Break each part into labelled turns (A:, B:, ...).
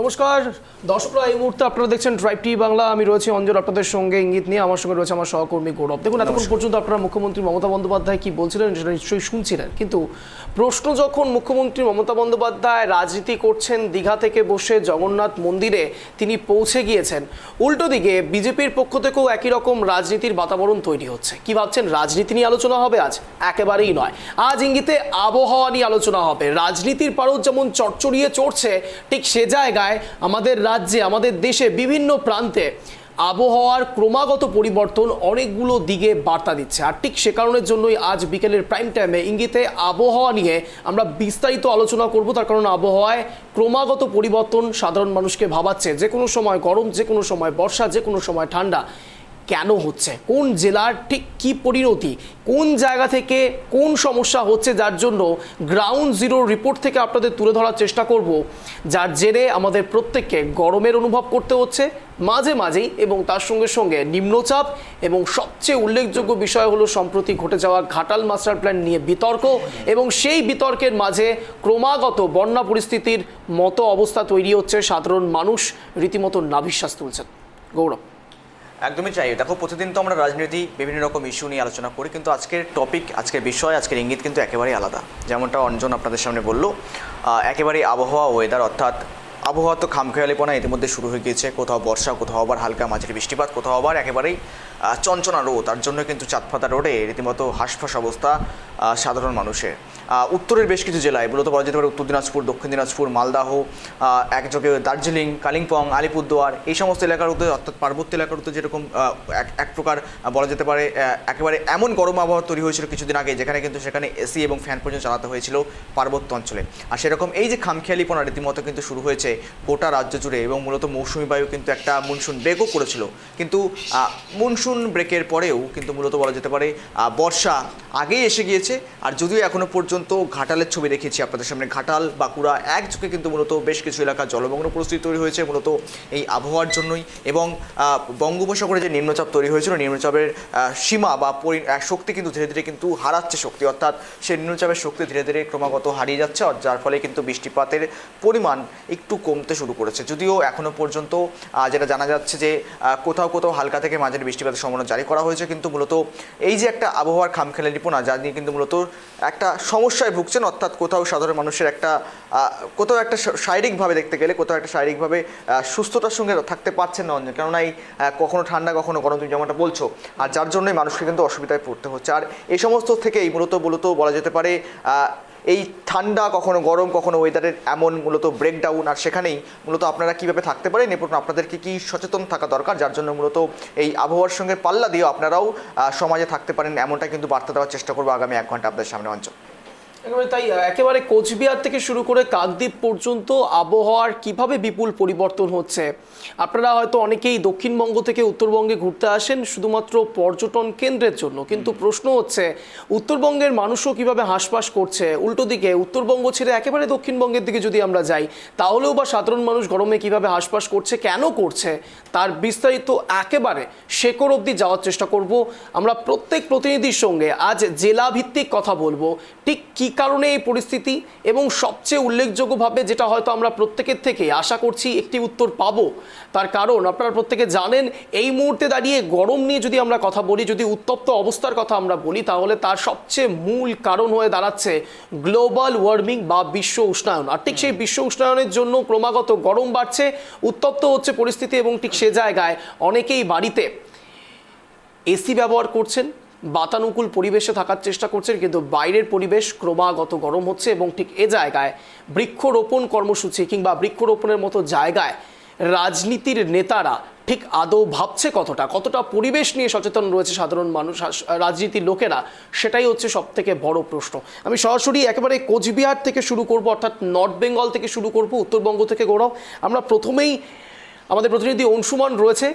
A: নমস্কার দর্শকরা, এই মুহূর্তে আপনারা দেখছেন ড্রাইভ টিভি বাংলা। আমি রয়েছি অঞ্জন আপনাদের সঙ্গে ইঙ্গিত নিয়ে। আমার সঙ্গে রয়েছে আমার সহকর্মী গৌরব। দেখুন, এতক্ষণ পর্যন্ত আপনারা মুখ্যমন্ত্রী মমতা বন্দ্যোপাধ্যায় কি বলছিলেন সেটা নিশ্চয়ই শুনছিলেন, কিন্তু প্রশ্ন যখন মুখ্যমন্ত্রী মমতা বন্দ্যোপাধ্যায় রাজনীতি করছেন দীঘা থেকে বসে জগন্নাথ মন্দিরে তিনি পৌঁছে গিয়েছেন, উল্টো দিকে বিজেপির পক্ষ থেকেও একই রকম রাজনীতির বাতাবরণ তৈরি হচ্ছে। কি ভাবছেন, রাজনীতি নিয়ে আলোচনা হবে আজ? একেবারেই নয়। আজ ইঙ্গিতে আবহাওয়া নিয়ে আলোচনা হবে। রাজনীতির পারদ যেমন চড়চড়িয়ে চড়ছে, ঠিক সে জায়গায় আমাদের রাজ্যে, আমাদের দেশে বিভিন্ন প্রান্তে আবহাওয়ার ক্রমাগত পরিবর্তন অনেকগুলো দিকে বার্তা দিচ্ছে। আর ঠিক সে কারণের জন্যই আজ বিকেলের প্রাইম টাইমে ইঙ্গিতে আবহাওয়া নিয়ে আমরা বিস্তারিত আলোচনা করব। তার কারণ আবহাওয়ায় ক্রমাগত পরিবর্তন সাধারণ মানুষকে ভাবাচ্ছে। যে কোনো সময় গরম, যে কোনো সময় বর্ষা, যে কোনো সময় ঠান্ডা। কেন হচ্ছে, কোন জেলার ঠিক কী পরিণতি, কোন জায়গা থেকে কোন সমস্যা হচ্ছে, যার জন্য গ্রাউন্ড জিরো রিপোর্ট থেকে আপনাদের তুলে ধরার চেষ্টা করব, যার জেরে আমাদের প্রত্যেককে গরমের অনুভব করতে হচ্ছে মাঝে মাঝেই, এবং তার সঙ্গে সঙ্গে নিম্নচাপ, এবং সবচেয়ে উল্লেখযোগ্য বিষয় হলো সম্প্রতি ঘটে যাওয়া ঘাটাল মাস্টার প্ল্যান নিয়ে বিতর্ক, এবং সেই বিতর্কের মাঝে ক্রমাগত বন্যা পরিস্থিতির মতো অবস্থা তৈরি হচ্ছে। সাধারণ মানুষ রীতিমতো নাভিশ্বাস তুলছেন। গৌরব,
B: একদমই চাই। দেখো, প্রতিদিন তো আমরা রাজনীতি বিভিন্ন রকম ইস্যু নিয়ে আলোচনা করি, কিন্তু আজকের টপিক, আজকের বিষয়, আজকের ইঙ্গিত কিন্তু একেবারেই আলাদা। যেমনটা অঞ্জন আপনাদের সামনে বললো, একেবারেই আবহাওয়া, ওয়েদার, অর্থাৎ আবহাওয়া তো খামখেয়ালিপনা ইতিমধ্যে শুরু হয়ে গিয়েছে। কোথাও বর্ষা, কোথাও আবার হালকা মাঝারি বৃষ্টিপাত, কোথাও আবার একেবারেই চঞ্চনা রোদ। তার জন্য কিন্তু চাঁদপাতা রোডে রীতিমতো হাঁসফাঁস অবস্থা সাধারণ মানুষের। উত্তরের বেশ কিছু জেলায়, মূলত বলা যেতে পারে উত্তর দিনাজপুর, দক্ষিণ দিনাজপুর, মালদাহ, একযোগে দার্জিলিং, কালিম্পং, আলিপুরদুয়ার, এই সমস্ত এলাকার উত্তরে, অর্থাৎ পার্বত্য এলাকার উত্তরে যেরকম এক প্রকার বলা যেতে পারে একেবারে এমন গরম আবহাওয়া তৈরি হয়েছিল কিছুদিন আগে, যেখানে কিন্তু সেখানে এসি এবং ফ্যান পর্যন্ত চালাতে হয়েছিল পার্বত্য অঞ্চলে। আর সেরকম এই যে খামখেয়ালিপনা রীতিমতো কিন্তু শুরু হয়েছে গোটা রাজ্য জুড়ে, এবং মূলত মৌসুমি বায়ু কিন্তু একটা মনসুন ব্রেকও করেছিল। কিন্তু মনসুন ব্রেকের পরেও কিন্তু মূলত বলা যেতে পারে বর্ষা আগেই এসে গিয়েছে। আর যদিও এখনও পর্যন্ত ঘাটালের ছবি রেখেছি আপনাদের সামনে, ঘাটাল, বাঁকুড়া একযোগে কিন্তু মূলত বেশ কিছু এলাকা জলমগ্ন পরিস্থিতি তৈরি হয়েছে মূলত এই আবহাওয়ার জন্যই। এবং বঙ্গোপসাগরে যে নিম্নচাপ তৈরি হয়েছিল, নিম্নচাপের সীমা বা শক্তি কিন্তু ধীরে ধীরে কিন্তু হারাচ্ছে শক্তি, অর্থাৎ সেই নিম্নচাপের শক্তি ধীরে ধীরে ক্রমাগত হারিয়ে যাচ্ছে, যার ফলে কিন্তু বৃষ্টিপাতের পরিমাণ একটু কমতে শুরু করেছে। যদিও এখনও পর্যন্ত যেটা জানা যাচ্ছে যে কোথাও কোথাও হালকা থেকে মাঝারি বৃষ্টিপাতের সম্ভাবনা জারি করা হয়েছে, কিন্তু মূলত এই যে একটা আবহাওয়ার খামখেয়ালিপনা, যা নিয়ে কিন্তু মূলত একটা সমস্যায় ভুগছেন, অর্থাৎ কোথাও সাধারণ মানুষের একটা কোথাও একটা শারীরিকভাবে দেখতে গেলে কোথাও একটা শারীরিকভাবে সুস্থতার সঙ্গে থাকতে পারছেন না অঞ্জন, কেননা এই কখনো ঠান্ডা কখনো গরম, তুমি যেমনটা বলছো, আর যার জন্যই মানুষকে কিন্তু অসুবিধায় পড়তে হচ্ছে। আর এই সমস্ত থেকেই মূলত বলা যেতে পারে এই ঠান্ডা, কখনো গরম, কখনো ওয়েদারের এমন মূলত ব্রেকডাউন। আর সেখানেই মূলত আপনারা কীভাবে থাকতে পারেন এবং আপনাদেরকে কী সচেতন থাকা দরকার, যার জন্য মূলত এই আবহাওয়ার সঙ্গে পাল্লা দিয়েও আপনারাও সমাজে থাকতে পারেন, এমনটা কিন্তু বার্তা দেওয়ার চেষ্টা করবো আগামী 1 ঘন্টা আপনাদের সামনে অঞ্চল।
A: একেবারে তাই। একেবারে কোচবিহার থেকে শুরু করে কাকদ্বীপ পর্যন্ত আবহাওয়ার কিভাবে বিপুল পরিবর্তন হচ্ছে। আপনারা হয়তো অনেকেই দক্ষিণবঙ্গ থেকে উত্তরবঙ্গে ঘুরতে আসেন শুধুমাত্র পর্যটন কেন্দ্রের জন্য, কিন্তু প্রশ্ন হচ্ছে উত্তরবঙ্গের মানুষও কিভাবে হাঁসফাঁস করছে। উল্টো দিকে উত্তরবঙ্গ ছেড়ে একেবারে দক্ষিণবঙ্গের দিকে যদি আমরা যাই, তাহলেও বা সাধারণ মানুষ গরমে কিভাবে হাঁসফাঁস করছে, কেন করছে, তার বিস্তারিত একেবারে শেকড় অবধি যাওয়ার চেষ্টা করব। আমরা প্রত্যেক প্রতিনিধির সঙ্গে আজ জেলাভিত্তিক কথা বলবো, ঠিক কী কারণে এই পরিস্থিতি, এবং সবচেয়ে উল্লেখযোগ্যভাবে যেটা হয়তো আমরা প্রত্যেকের থেকে আশা করছি একটি উত্তর পাবো। তার কারণ আপনারা প্রত্যেকে জানেন, এই মুহূর্তে দাঁড়িয়ে গরম নিয়ে যদি আমরা কথা বলি, যদি উত্তপ্ত অবস্থার কথা আমরা বলি, তাহলে তার সবচেয়ে মূল কারণ হয়ে দাঁড়াচ্ছে গ্লোবাল ওয়ার্মিং বা বিশ্ব উষ্ণায়ন। আর ঠিক সেই বিশ্ব উষ্ণায়নের জন্য ক্রমাগত গরম বাড়ছে, উত্তপ্ত হচ্ছে পরিস্থিতি, এবং ঠিক সে জায়গায় অনেকেই বাড়িতে এসি ব্যবহার করছেন, বাতানুকূল পরিবেশে থাকার চেষ্টা করছেন, কিন্তু বাইরের পরিবেশ ক্রমাগত গরম হচ্ছে। এবং ঠিক এ জায়গায় বৃক্ষরোপণ কর্মসূচি কিংবা বৃক্ষরোপণের মতো জায়গায় রাজনীতির নেতারা ঠিক আদৌ ভাবছে কতটা পরিবেশ নিয়ে সচেতন রয়েছে সাধারণ মানুষ, রাজনীতির লোকেরা, সেটাই হচ্ছে সবথেকে বড় প্রশ্ন। আমি সরাসরি একেবারে কোচবিহার থেকে শুরু করব, অর্থাৎ নর্থ বেঙ্গল থেকে শুরু করব, উত্তরবঙ্গ থেকে গৌরব। আমরা প্রথমেই আমাদের প্রতিনিধি অংশুমান রয়েছে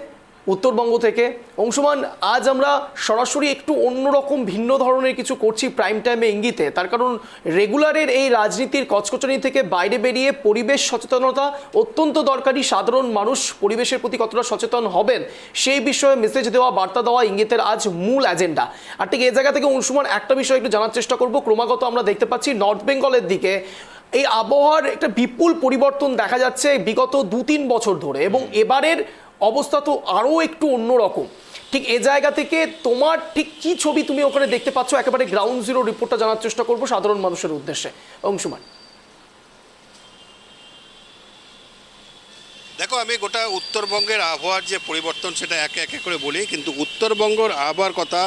A: উত্তরবঙ্গ থেকে। অংশুমান, আজ আমরা সরাসরি একটু অন্যরকম ভিন্ন ধরনের কিছু করছি প্রাইম টাইমে ইঙ্গিতে, তার কারণ রেগুলারের এই রাজনীতির কচকচানি থেকে বাইরে বেরিয়ে পরিবেশ সচেতনতা অত্যন্ত দরকারি। সাধারণ মানুষ পরিবেশের প্রতি কতটা সচেতন হবেন সেই বিষয়ে মেসেজ দেওয়া, বার্তা দেওয়া ইঙ্গিতের আজ মূল এজেন্ডা। আর ঠিক এই জায়গা থেকে অংশুমান একটা বিষয় একটু জানার চেষ্টা করব। ক্রমাগত আমরা দেখতে পাচ্ছি নর্থ বেঙ্গলের দিকে এই আবহাওয়ার একটা বিপুল পরিবর্তন দেখা যাচ্ছে বিগত 2-3 বছর ধরে, এবং এবারের অবস্থা তো আরও একটু অন্যরকম। ঠিক এ জায়গা থেকে তোমার ঠিক কি ছবি তুমি ওখানে দেখতে পাচ্ছ, একেবারে গ্রাউন্ড জিরো রিপোর্টটা জানার চেষ্টা করবো সাধারণ মানুষের উদ্দেশ্যে। অংশুমান,
C: দেখো, আমি গোটা উত্তরবঙ্গের আবহাওয়ার যে পরিবর্তন সেটা একে একে করে বলি, কিন্তু উত্তরবঙ্গের আবহাওয়ার কথা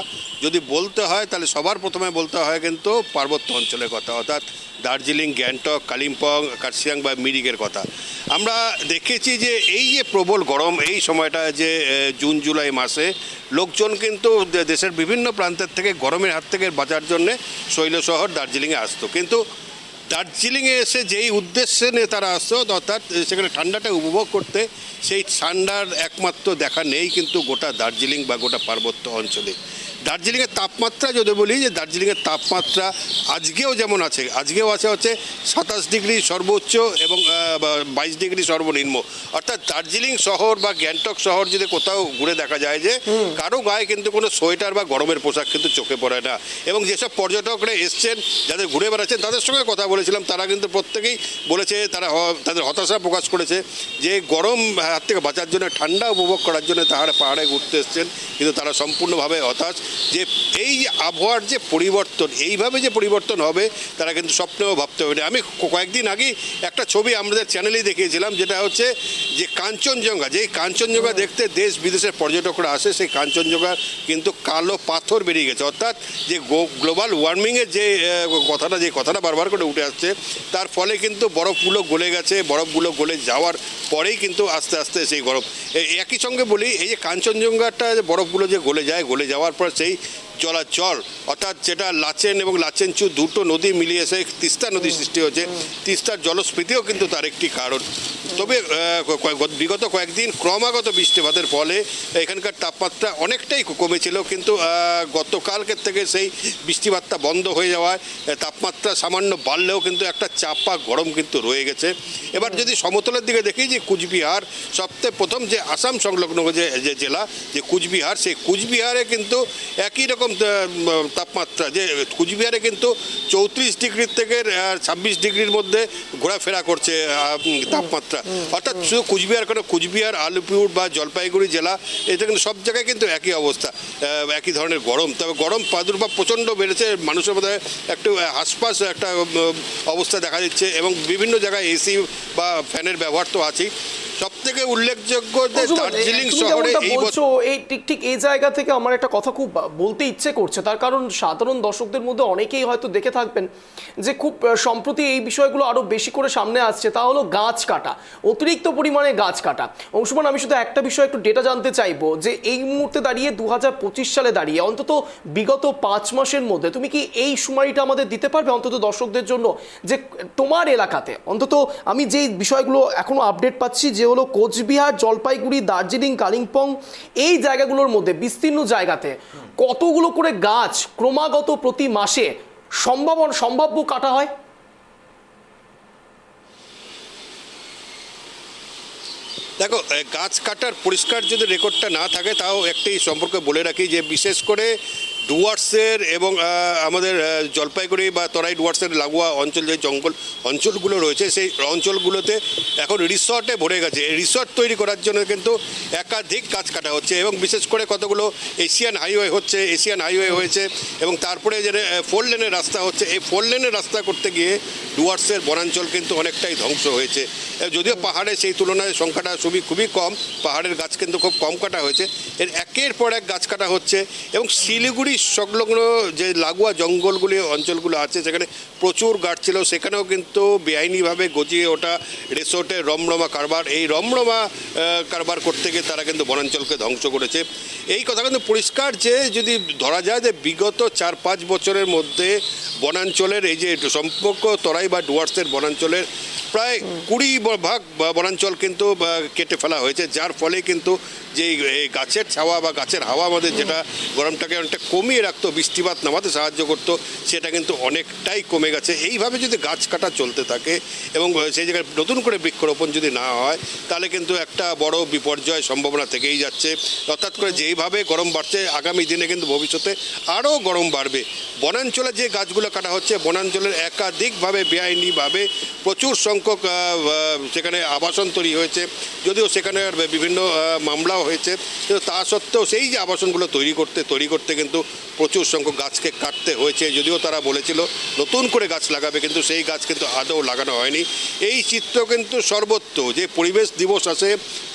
C: যদি বলতে হয় তাহলে সবার প্রথমে বলতে হয় কিন্তু পার্বত্য অঞ্চলের কথা, অর্থাৎ দার্জিলিং, গ্যাংটক, কালিম্পং, কার্শিয়াং বা মিরিকের কথা। আমরা দেখেছি যে এই যে প্রবল গরম এই সময়টা যে জুন জুলাই মাসে লোকজন কিন্তু দেশের বিভিন্ন প্রান্তের থেকে গরমের হাত থেকে বাঁচার জন্যে শৈলশহর দার্জিলিংয়ে আসতো, কিন্তু দার্জিলিংয়ে এসে যেই উদ্দেশ্যে নিয়ে তারা আসতো, অর্থাৎ সেখানে ঠান্ডাটা উপভোগ করতে, সেই ঠান্ডার একমাত্র দেখা নেই কিন্তু গোটা দার্জিলিং বা গোটা পার্বত্য অঞ্চলে। দার্জিলিংয়ের তাপমাত্রা যদি বলি, যে দার্জিলিংয়ের তাপমাত্রা আজকেও যেমন আছে, আজকেও আছে হচ্ছে 27 ডিগ্রি সর্বোচ্চ এবং 22 ডিগ্রি সর্বনিম্ন। অর্থাৎ দার্জিলিং শহর বা গ্যাংটক শহর যদি কোথাও ঘুরে দেখা যায় যে কারো গায়ে কিন্তু কোনো সোয়েটার বা গরমের পোশাক কিন্তু চোখে পড়ে না। এবং যেসব পর্যটকরা এসছেন, যাদের ঘুরে বেড়াচ্ছেন, তাদের সঙ্গে কথা বলেছিলাম, তারা কিন্তু প্রত্যেকেই বলেছে, তারা তাদের হতাশা প্রকাশ করেছে যে গরম হাত থেকে বাঁচার জন্য, ঠান্ডা উপভোগ করার জন্য তারা পাহাড়ে ঘুরতে এসছেন, কিন্তু তারা সম্পূর্ণভাবে হতাশ যে এই যে আবহাওয়ার যে পরিবর্তন, এইভাবে যে পরিবর্তন হবে তারা কিন্তু স্বপ্নেও ভাবতে হবে না। আমি কয়েকদিন আগেই একটা ছবি আমাদের চ্যানেলেই দেখিয়েছিলাম, যেটা হচ্ছে যে কাঞ্চনজঙ্ঘা, যেই কাঞ্চনজঙ্ঘা দেখতে দেশ বিদেশের পর্যটকরা আসে, সেই কাঞ্চনজঙ্ঘার কিন্তু কালো পাথর বেরিয়ে গেছে। অর্থাৎ যে গ্লোবাল ওয়ার্মিংয়ের যে কথাটা বারবার করে উঠে আসছে, তার ফলে কিন্তু বরফগুলো গলে গেছে, বরফগুলো গলে যাওয়ার পরেই কিন্তু আস্তে আস্তে সেই গরম। একই সঙ্গে বলি, এই যে কাঞ্চনজঙ্ঘাটা বরফগুলো যে গলে যায়, গলে যাওয়ার পর সেই জলাচল, অর্থাৎ যেটা লাচেন এবং লাচেনচু দুটো নদী মিলিয়ে এসে তিস্তা নদী সৃষ্টি হয়েছে, তিস্তার জলস্ফীতিও কিন্তু তার একটি কারণ। তবে বিগত কয়েকদিন ক্রমাগত বৃষ্টিপাতের ফলে এখানকার তাপমাত্রা অনেকটাই কমেছিল, কিন্তু গতকালকের থেকে সেই বৃষ্টিপাতটা বন্ধ হয়ে যাওয়ায় তাপমাত্রা সামান্য বাড়লেও কিন্তু একটা চাপা গরম কিন্তু রয়ে গেছে। এবার যদি সমতলের দিকে দেখি, যে কুচবিহার সবথেকে প্রথম, যে আসাম সংলগ্ন যে জেলা, যে কুচবিহার, সেই কুচবিহারে কিন্তু একই রকম তাপমাত্রা, যে কুচবিহারে কিন্তু 34 ডিগ্রি থেকে 26 ডিগ্রির মধ্যে ঘোরাফেরা করছে তাপমাত্রা। অর্থাৎ শুধু কুচবিহার কেন, কুচবিহার, আলিপুর বা জলপাইগুড়ি জেলা, এটা কিন্তু সব জায়গায় কিন্তু একই অবস্থা, একই ধরনের গরম। তবে গরম প্রাদুর্ভাব প্রচণ্ড বেড়েছে, মানুষের মধ্যে একটু হাসপাস একটা অবস্থা দেখা দিচ্ছে, এবং বিভিন্ন জায়গায় এসি বা ফ্যানের ব্যবহার তো আছেই। সব থেকে উল্লেখযোগ্য যে দার্জিলিং শহরে এই বছর,
A: এই ঠিক এই জায়গা থেকে আমার একটা কথা খুব বলতে ইচ্ছে করছে, তার কারণ সাধারণ দর্শকদের মধ্যে অনেকেই হয়তো দেখে থাকবেন যে খুব সম্প্রতি এই বিষয়গুলো আরো বেশি করে সামনে আসছে, তা হলো গাছ কাটা, অতিরিক্ত পরিমাণে গাছ কাটা। অংশুমান, আমি শুধু একটা বিষয় একটু ডেটা জানতে চাইবো, যে এই মুহূর্তে দাঁড়িয়ে 2025 সালে দাঁড়িয়ে অন্তত বিগত 5 মাসের মধ্যে তুমি কি এই সময়টা আমাদের দিতে পারবে অন্তত দর্শকদের জন্য, যে তোমার এলাকাতে অন্তত, আমি যেই বিষয়গুলো এখনো আপডেট পাচ্ছি, যে হলো কোচবিহার, জলপাইগুড়ি, দার্জিলিং, কালিম্পং, এই জায়গাগুলোর মধ্যে বিস্তীর্ণ জায়গাতে কতগুলো করে গাছ ক্রমাগত প্রতি মাসে সম্ভাব্য কাটা হয়?
C: দেখো, গাছ কাটার পরিষ্কার যদি রেকর্ডটা না থাকে, তাও একটি সম্পর্কে বলে রাখি, যে বিশেষ করে ডুয়ার্সের এবং আমাদের জলপাইগুড়ি বা তরাই ডুয়ার্সের লাগোয়া অঞ্চল, যে জঙ্গল অঞ্চলগুলো রয়েছে, সেই অঞ্চলগুলোতে এখন রিসর্টে ভরে গেছে। এই রিসর্ট তৈরি করার জন্য কিন্তু একাধিক গাছ কাটা হচ্ছে, এবং বিশেষ করে কতগুলো এশিয়ান হাইওয়ে হয়েছে, এবং তারপরে যে 4 লেনের রাস্তা হচ্ছে, এই 4 লেনের রাস্তা করতে গিয়ে ডুয়ার্সের বনাঞ্চল কিন্তু অনেকটাই ধ্বংস হয়েছে। যদিও পাহাড়ে সেই তুলনায় সংখ্যাটা খুবই কম, পাহাড়ের গাছ কিন্তু খুব কম কাটা হয়েছে, এর একের পর এক গাছ কাটা হচ্ছে। এবং শিলিগুড়ি সংলগ্ন যে লাগোয়া জঙ্গলগুলি অঞ্চলগুলো আছে, সেখানে প্রচুর গাছ ছিল, সেখানেও কিন্তু বেআইনিভাবে গজিয়ে ওঠা রিসোর্টের রমরমা কারবার, এই রমরমা কারবার করতে গিয়ে তারা কিন্তু বনাঞ্চলকে ধ্বংস করেছে। এই কথা কিন্তু পরিষ্কার, যে যদি ধরা যায় যে বিগত 4-5 বছরের মধ্যে বনাঞ্চলের এই যে সম্পর্ক তরাই বা ডুয়ার্সের বনাঞ্চলের প্রায় 20% বনাঞ্চল কিন্তু কেটে ফেলা হয়েছে, যার ফলে কিন্তু যে গাছের ছাওয়া বা গাছের হাওয়া আমাদের যেটা গরমটাকে অনেকটা কমিয়ে রাখতো, বৃষ্টিপাত নামাতে সাহায্য করতো, সেটা কিন্তু অনেকটাই কমে গেছে। এইভাবে যদি গাছ কাটা চলতে থাকে এবং সেই জায়গায় নতুন করে বৃক্ষরোপণ যদি না হয়, তাহলে কিন্তু একটা বড় বিপর্যয় সম্ভাবনা থেকেই যাচ্ছে। অর্থাৎ করে যেইভাবে গরম বাড়ছে, আগামী দিনে কিন্তু ভবিষ্যতে আরও গরম বাড়বে। বনাঞ্চলে যে গাছগুলো কাটা হচ্ছে, বনাঞ্চলের একাধিকভাবে বেআইনিভাবে প্রচুর সংখ্যক সেখানে আবাসন তৈরি হয়েছে, যদিও সেখানে বিভিন্ন মামলাও হয়েছে, কিন্তু তা সত্ত্বেও সেই যে আবাসনগুলো তৈরি করতে কিন্তু প্রচুর সংখ্যক গাছকে কাটতে হয়েছে। যদিও তারা বলেছিল নতুন করে গাছ লাগাবে, কিন্তু সেই গাছ কিন্তু আদৌ লাগানো হয়নি। এই চিত্র কিন্তু সর্বত্র। যে পরিবেশ দিবস আসে,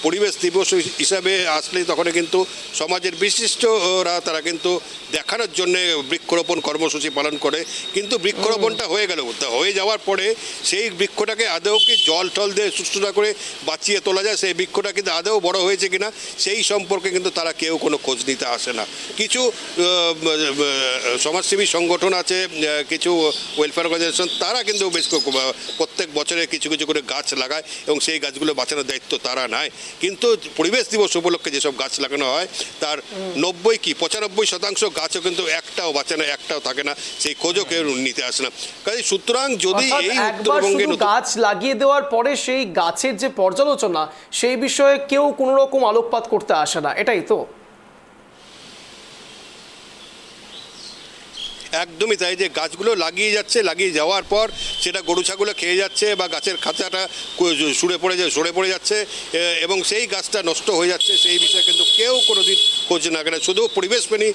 C: পরিবেশ দিবস হিসাবে আসলে তখন কিন্তু সমাজের বিশিষ্টরা তারা কিন্তু দেখানোর জন্যে বৃক্ষরোপণ কর্মসূচি পালন করে, কিন্তু বৃক্ষরোপণটা হয়ে গেল, হয়ে যাওয়ার পরে সেই বৃক্ষটাকে আদৌ কি জল টল দিয়ে সুস্থতা করে বাঁচিয়ে তোলা যায়, সেই বৃক্ষটা কিন্তু আদৌ বড় হয়েছে কিনা সেই সম্পর্কে কিন্তু তারা কেউ কোনো খোঁজ নিতে আসে না। কিছু সমাজসেবী সংগঠন আছে, কিছু ওয়েলফেয়ার অর্গানাইজেশন, তারা কিন্তু বেশ প্রত্যেক বছরে কিছু কিছু করে গাছ লাগায় এবং সেই গাছগুলো বাঁচানোর দায়িত্ব তারা নেয়। কিন্তু পরিবেশ দিবস উপলক্ষে যেসব গাছ লাগানো হয় তার 95% গাছও কিন্তু একটাও বাঁচে না, একটাও থাকে না, সেই খোঁজও কেউ নিতে আসে না। কাজে সুতরাং যদি
A: অর্থাৎ
C: এই
A: একবার
C: উত্তরবঙ্গে
A: শুধু গাছ লাগিয়ে দেওয়ার পরে সেই গাছের যে পর্যালোচনা, সেই বিষয়ে কেউ কোনো রকম আলোকপাত করতে আসে না, এটাই তো?
C: একদমই তাই, যে গাছগুলো লাগিয়ে যাচ্ছে, লাগিয়ে যাওয়ার পর সেটা গরু ছাগলে খেয়ে যাচ্ছে বা গাছের খাঁচাটা সরে পড়ে যাচ্ছে এবং সেই গাছটা নষ্ট হয়ে যাচ্ছে, সেই বিষয়ে কিন্তু কেউ কোনোদিন খোঁজ না করে। শুধু পরিবেশপ্রেমী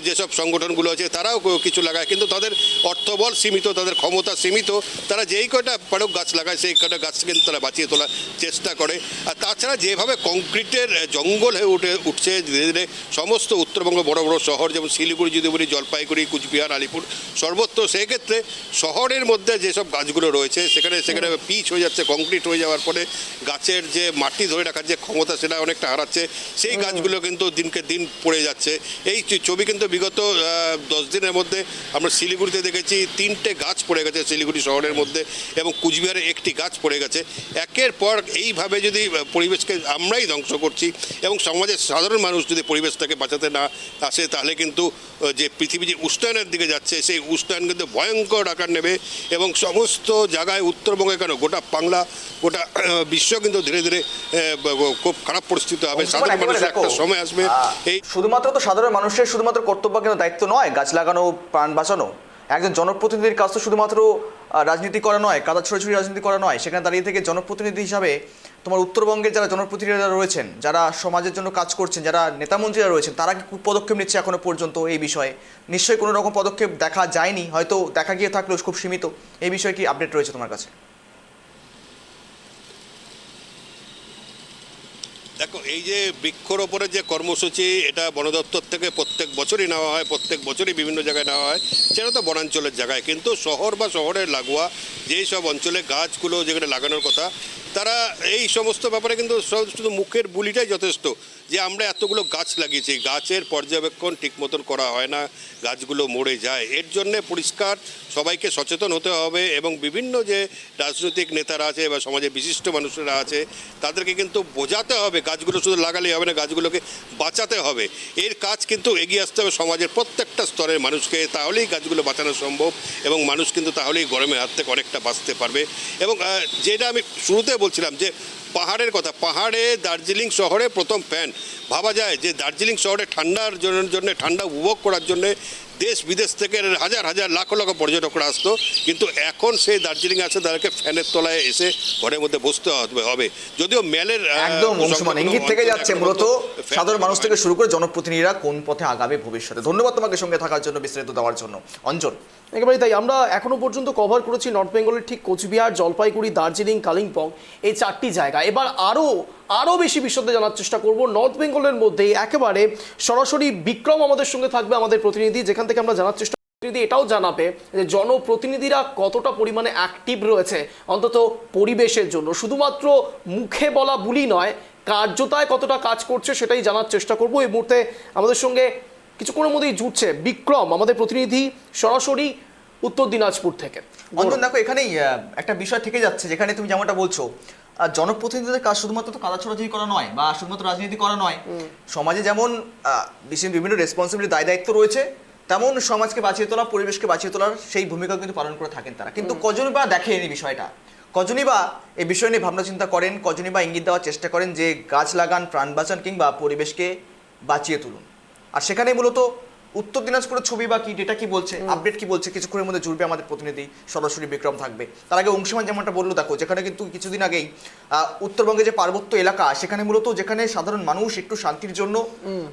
C: যেসব সংগঠনগুলো আছে তারাও কিছু লাগায়, কিন্তু তাদের অর্থবল সীমিত, তাদের ক্ষমতা সীমিত। তারা যেই কয়টা পারক গাছ লাগায় সেই কয়টা গাছ কিন্তু তারা বাঁচিয়ে তোলার চেষ্টা করে। আর তাছাড়া যেভাবে কংক্রিটের জঙ্গল হয়ে উঠছে ধীরে ধীরে সমস্ত উত্তরবঙ্গ বড় বড় শহর, যেমন শিলিগুড়ি যদি বলি, জলপাইগুড়ি, কুচবিহার, আলিপুর, সর্বত্র, সেক্ষেত্রে শহরের মধ্যে যেসব গাছগুলো রয়েছে সেখানে পিচ হয়ে যাচ্ছে, কংক্রিট হয়ে যাওয়ার পরে গাছের যে মাটি ধরে রাখার যে ক্ষমতা সেটা অনেকটা হারাচ্ছে। সেই গাছগুলো কিন্তু দিনকে দিন পড়ে যাচ্ছে। এই ছবি কিন্তু বিগত 10 দিনের মধ্যে আমরা শিলিগুড়িতে দেখেছি 3টে গাছ পড়ে গেছে শিলিগুড়ি শহরের মধ্যে, এবং কুচবিহারে 1টি গাছ পড়ে গেছে। একের পর এইভাবে যদি পরিবেশকে আমরাই ধ্বংস করছি এবং সমাজের সাধারণ মানুষ যদি পরিবেশটাকে বাঁচাতে না আসে, তাহলে কিন্তু যে পৃথিবী যে উষ্ণায়নের দিকে যাচ্ছে সেই উষ্ণায়ন কিন্তু ভয়ঙ্কর আকার নেবে এবং সমস্ত জায়গায়, উত্তরবঙ্গে কেন গোটা বাংলা, গোটা বিশ্ব কিন্তু ধীরে ধীরে খুব খারাপ পরিস্থিতি হবে। সাধারণ মানুষের একটা সময় আসবে। এই
B: শুধুমাত্র তো সাধারণ মানুষের শুধুমাত্র কর্তব্য কিন্তু দায়িত্ব নয় গাছ লাগানো, প্রাণ বাঁচানো। একজন জনপ্রতিনিধির কাজ তো শুধুমাত্র রাজনীতি করা নয়, কাদা ছড়াছড়ি রাজনীতি করা নয়। সেখানে দাঁড়িয়ে থেকে জনপ্রতিনিধি হিসাবে তোমার উত্তরবঙ্গের যারা জনপ্রতিনিধিরা রয়েছেন, যারা সমাজের জন্য কাজ করছেন, যারা নেতামন্ত্রীরা রয়েছেন, তারা কি পদক্ষেপ নিচ্ছে এখনো পর্যন্ত এই বিষয়ে? নিশ্চয়ই কোনো রকম পদক্ষেপ দেখা যায়নি, হয়তো দেখা গিয়ে থাকলেও খুব সীমিত। এই বিষয়ে কি আপডেট রয়েছে তোমার কাছে?
C: দেখো, এই যে বৃক্ষরোপণের যে কর্মসূচি, এটা বন দপ্তর থেকে প্রত্যেক বছরই নেওয়া হয়, প্রত্যেক বছরই বিভিন্ন জায়গায় নেওয়া হয়, সেটা তো বনাঞ্চলের জায়গায়। কিন্তু শহর বা শহরের লাগোয়া যেই সব অঞ্চলে গাছগুলো যেখানে লাগানোর কথা, তারা এই সমস্ত ব্যাপারে কিন্তু শুধু মুখের বুলিটাই যথেষ্ট যে আমরা এতগুলো গাছ লাগিয়েছি, গাছের পর্যবেক্ষণ ঠিক মতন করা হয় না, গাছগুলো মরে যায়। এর জন্যে পরিষ্কার সবাইকে সচেতন হতে হবে এবং বিভিন্ন যে রাজনৈতিক নেতারা আছে বা সমাজের বিশিষ্ট মানুষেরা আছে তাদেরকে কিন্তু বোঝাতে হবে গাছগুলো শুধু লাগালেই হবে না, গাছগুলোকে বাঁচাতে হবে। এর কাজ কিন্তু এগিয়ে আসতে হবে সমাজের প্রত্যেকটা স্তরের মানুষকে, তাহলেই গাছগুলো বাঁচানো সম্ভব এবং মানুষ কিন্তু তাহলেই গরমের হাত থেকে অনেকটা বাঁচতে পারবে। এবং যেটা আমি শুরুতে বলছিলাম যে পাহাড়ের কথা, পাহাড়ে দার্জিলিং শহরে প্রথম ফ্যান ভাবা যায় যে দার্জিলিং শহরে ঠান্ডার জন্য, ঠান্ডা উপভোগ করার জন্যে দেশ বিদেশ থেকে হাজার হাজার লাখ লাখ পর্যটকরা আসতো, কিন্তু এখন সেই দার্জিলিং আছে তাদেরকে ফ্যানের তলায় এসে ঘরের মধ্যে বসতে হবে। যদিও মেলের
B: একদম অংশমান ইঙ্গিত থেকে যাচ্ছে মূলত সাধারণ মানুষ থেকে শুরু করে জনপ্রতিনিধিরা কোন পথে আগাবে ভবিষ্যতে। ধন্যবাদ তোমাকে সঙ্গে থাকার জন্য, বিস্তারিত দেওয়ার জন্য অঞ্জন।
A: একেবারে তাই, আমরা এখনো পর্যন্ত কভার করেছি নর্থ বেঙ্গলের ঠিক কোচবিহার, জলপাইগুড়ি, দার্জিলিং, কালিম্পং, এই 4টি জায়গা। এবার আরও বেশি বিশদে জানার চেষ্টা করব নর্থ বেঙ্গলের মধ্যেই একেবারে সরাসরি বিক্রম আমাদের সঙ্গে থাকবে, আমাদের প্রতিনিধি, যেখান থেকে আমরা জানার চেষ্টা প্রতিনিধি এটাও জানাবে যে জনপ্রতিনিধিরা কতটা পরিমাণে অ্যাক্টিভ রয়েছে অন্তত পরিবেশের জন্য, শুধুমাত্র মুখে বলা বুলি নয়, কার্যতায় কতটা কাজ করছে সেটাই জানার চেষ্টা করব। এই মুহূর্তে আমাদের সঙ্গে কিছুক্ষণের মধ্যেই জুটছে বিক্রম, আমাদের প্রতিনিধি, সরাসরি উত্তর দিনাজপুর থেকে।
B: অঞ্জন, দেখো এখানেই একটা বিষয় থেকে যাচ্ছে, যেখানে তুমি যেমনটা বলছো জনপ্রতিনিধিদের কাজ শুধুমাত্র তো কাদা ছড়াছড়ি করা নয় বা শুধুমাত্র রাজনীতি করা নয়, সমাজে যেমন বিভিন্ন রেসপন্সিবিলিটি, দায় দায়িত্ব রয়েছে, তেমন সমাজকে বাঁচিয়ে তোলা, পরিবেশকে বাঁচিয়ে তোলার সেই ভূমিকা কিন্তু পালন করে থাকেন তারা। কিন্তু কজনই বা দেখেন এই বিষয়টা, কজনই বা এই বিষয় নিয়ে ভাবনা চিন্তা করেন, কজনই বা ইঙ্গিত দেওয়ার চেষ্টা করেন যে গাছ লাগান, প্রাণ বাঁচান কিংবা পরিবেশকে বাঁচিয়ে তুলুন। আর সেখানে মূলত উত্তর দিনাজপুরের ছবি বা কি ডেটা কি বলছে, আপডেট কি বলছে, কিছুক্ষণের মধ্যে জুড়বে আমাদের প্রতিনিধি সরাসরি বিক্রম থাকবে। তার আগে অংশীমান যেমনটা বললো, দেখো যেখানে কিন্তু কিছুদিন আগেই উত্তরবঙ্গে যে পার্বত্য এলাকা, সেখানে মূলত যেখানে সাধারণ মানুষ একটু শান্তির জন্য,